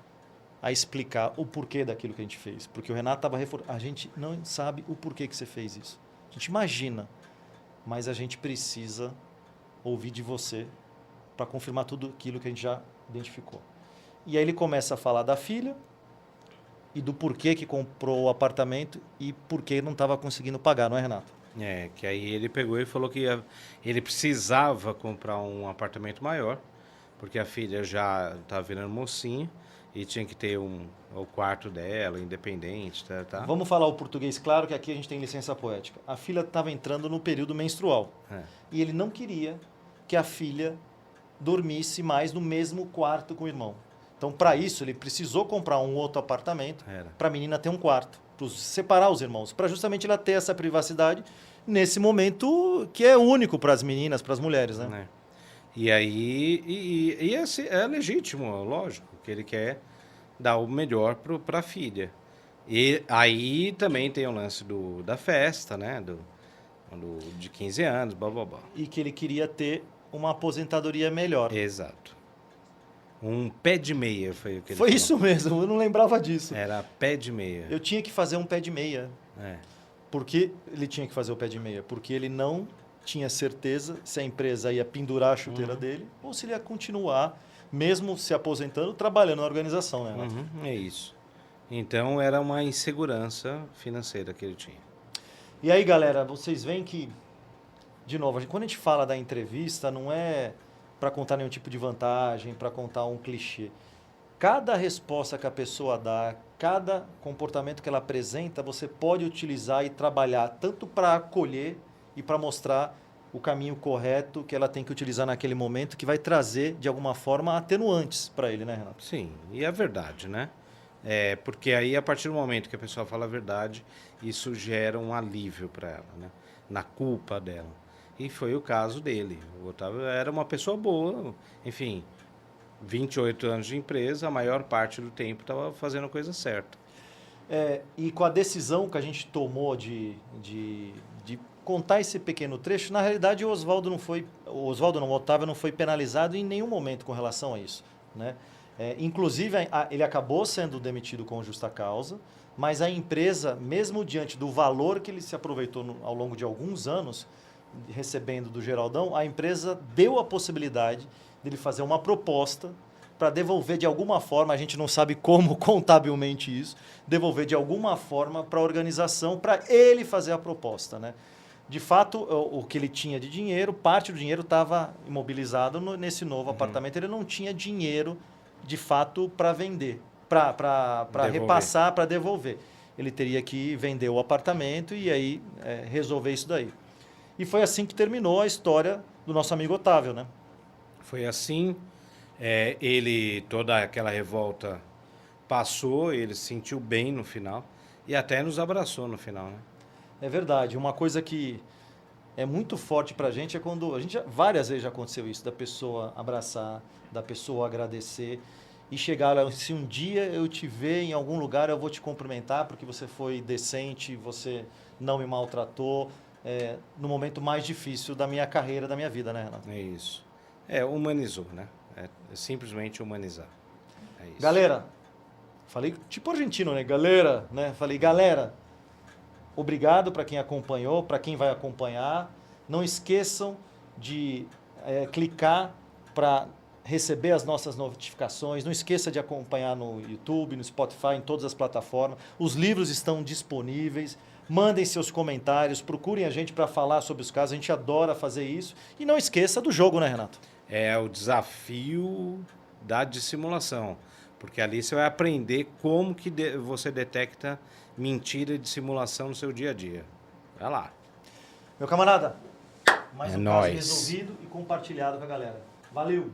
a explicar o porquê daquilo que a gente fez. Porque o Renato estava reforçando. A gente não sabe o porquê que você fez isso. A gente imagina, mas a gente precisa ouvir de você para confirmar tudo aquilo que a gente já identificou. E aí ele começa a falar da filha e do porquê que comprou o apartamento e porquê não estava conseguindo pagar, não é, Renato? que aí ele pegou e falou que ele precisava comprar um apartamento maior, porque a filha já estava virando mocinha e tinha que ter o quarto dela, independente, tá? Vamos falar o português claro, que aqui a gente tem licença poética. A filha estava entrando no período menstrual. E ele não queria que a filha dormisse mais no mesmo quarto com o irmão. Então, para isso, ele precisou comprar um outro apartamento para a menina ter um quarto, para separar os irmãos, para justamente ela ter essa privacidade nesse momento que é único para as meninas, para as mulheres, né? E aí, é legítimo, lógico, que ele quer dar o melhor para a filha. E aí também tem o lance da festa, né? De 15 anos, blá, blá, blá. E que ele queria ter uma aposentadoria melhor. Exato. Um pé de meia foi o que ele Foi falou. isso mesmo, eu não lembrava disso. Era pé de meia. Eu tinha que fazer um pé de meia. Por que ele tinha que fazer o pé de meia? Porque ele não tinha certeza se a empresa ia pendurar a chuteira dele ou se ele ia continuar, mesmo se aposentando, trabalhando na organização, né? É isso. Então era uma insegurança financeira que ele tinha. E aí, galera, vocês veem que, de novo, quando a gente fala da entrevista, não é para contar nenhum tipo de vantagem, para contar um clichê. Cada resposta que a pessoa dá, cada comportamento que ela apresenta, você pode utilizar e trabalhar tanto para acolher e para mostrar o caminho correto que ela tem que utilizar naquele momento, que vai trazer, de alguma forma, atenuantes para ele, né, Renato? Sim, e a verdade, né? Porque aí, a partir do momento que a pessoa fala a verdade, isso gera um alívio para ela, né? Na culpa dela. E foi o caso dele. O Otávio era uma pessoa boa, enfim, 28 anos de empresa, a maior parte do tempo estava fazendo a coisa certa. E com a decisão que a gente tomou de contar esse pequeno trecho, na realidade o Otávio não foi penalizado em nenhum momento com relação a isso, né? Inclusive, ele acabou sendo demitido com justa causa, mas a empresa, mesmo diante do valor que ele se aproveitou ao longo de alguns anos, recebendo do Geraldão, a empresa deu a possibilidade dele fazer uma proposta para devolver de alguma forma, a gente não sabe como contabilmente isso, devolver de alguma forma para a organização, para ele fazer a proposta, né? De fato, o que ele tinha de dinheiro, parte do dinheiro estava imobilizado nesse novo apartamento, ele não tinha dinheiro, de fato, para vender, para repassar, para devolver. Ele teria que vender o apartamento e aí resolver isso daí. E foi assim que terminou a história do nosso amigo Otávio, né? Foi assim, toda aquela revolta passou, ele se sentiu bem no final e até nos abraçou no final, né? É verdade. Uma coisa que é muito forte pra gente é quando... várias vezes já aconteceu isso, da pessoa abraçar, da pessoa agradecer e chegar lá, se um dia eu te ver em algum lugar, eu vou te cumprimentar porque você foi decente, você não me maltratou, no momento mais difícil da minha carreira, da minha vida, né, Renato? É isso. Humanizou, né? É simplesmente humanizar. É isso. Galera, falei tipo argentino, né? Galera, né? Falei, galera, obrigado para quem acompanhou, para quem vai acompanhar. Não esqueçam de clicar para receber as nossas notificações. Não esqueça de acompanhar no YouTube, no Spotify, em todas as plataformas. Os livros estão disponíveis. Mandem seus comentários, procurem a gente para falar sobre os casos. A gente adora fazer isso. E não esqueça do jogo, né, Renato? É o desafio da dissimulação. Porque ali você vai aprender como que você detecta mentira e dissimulação no seu dia a dia. Vai lá. Meu camarada, mais É um caso nóis. resolvido e compartilhado com a galera. Valeu!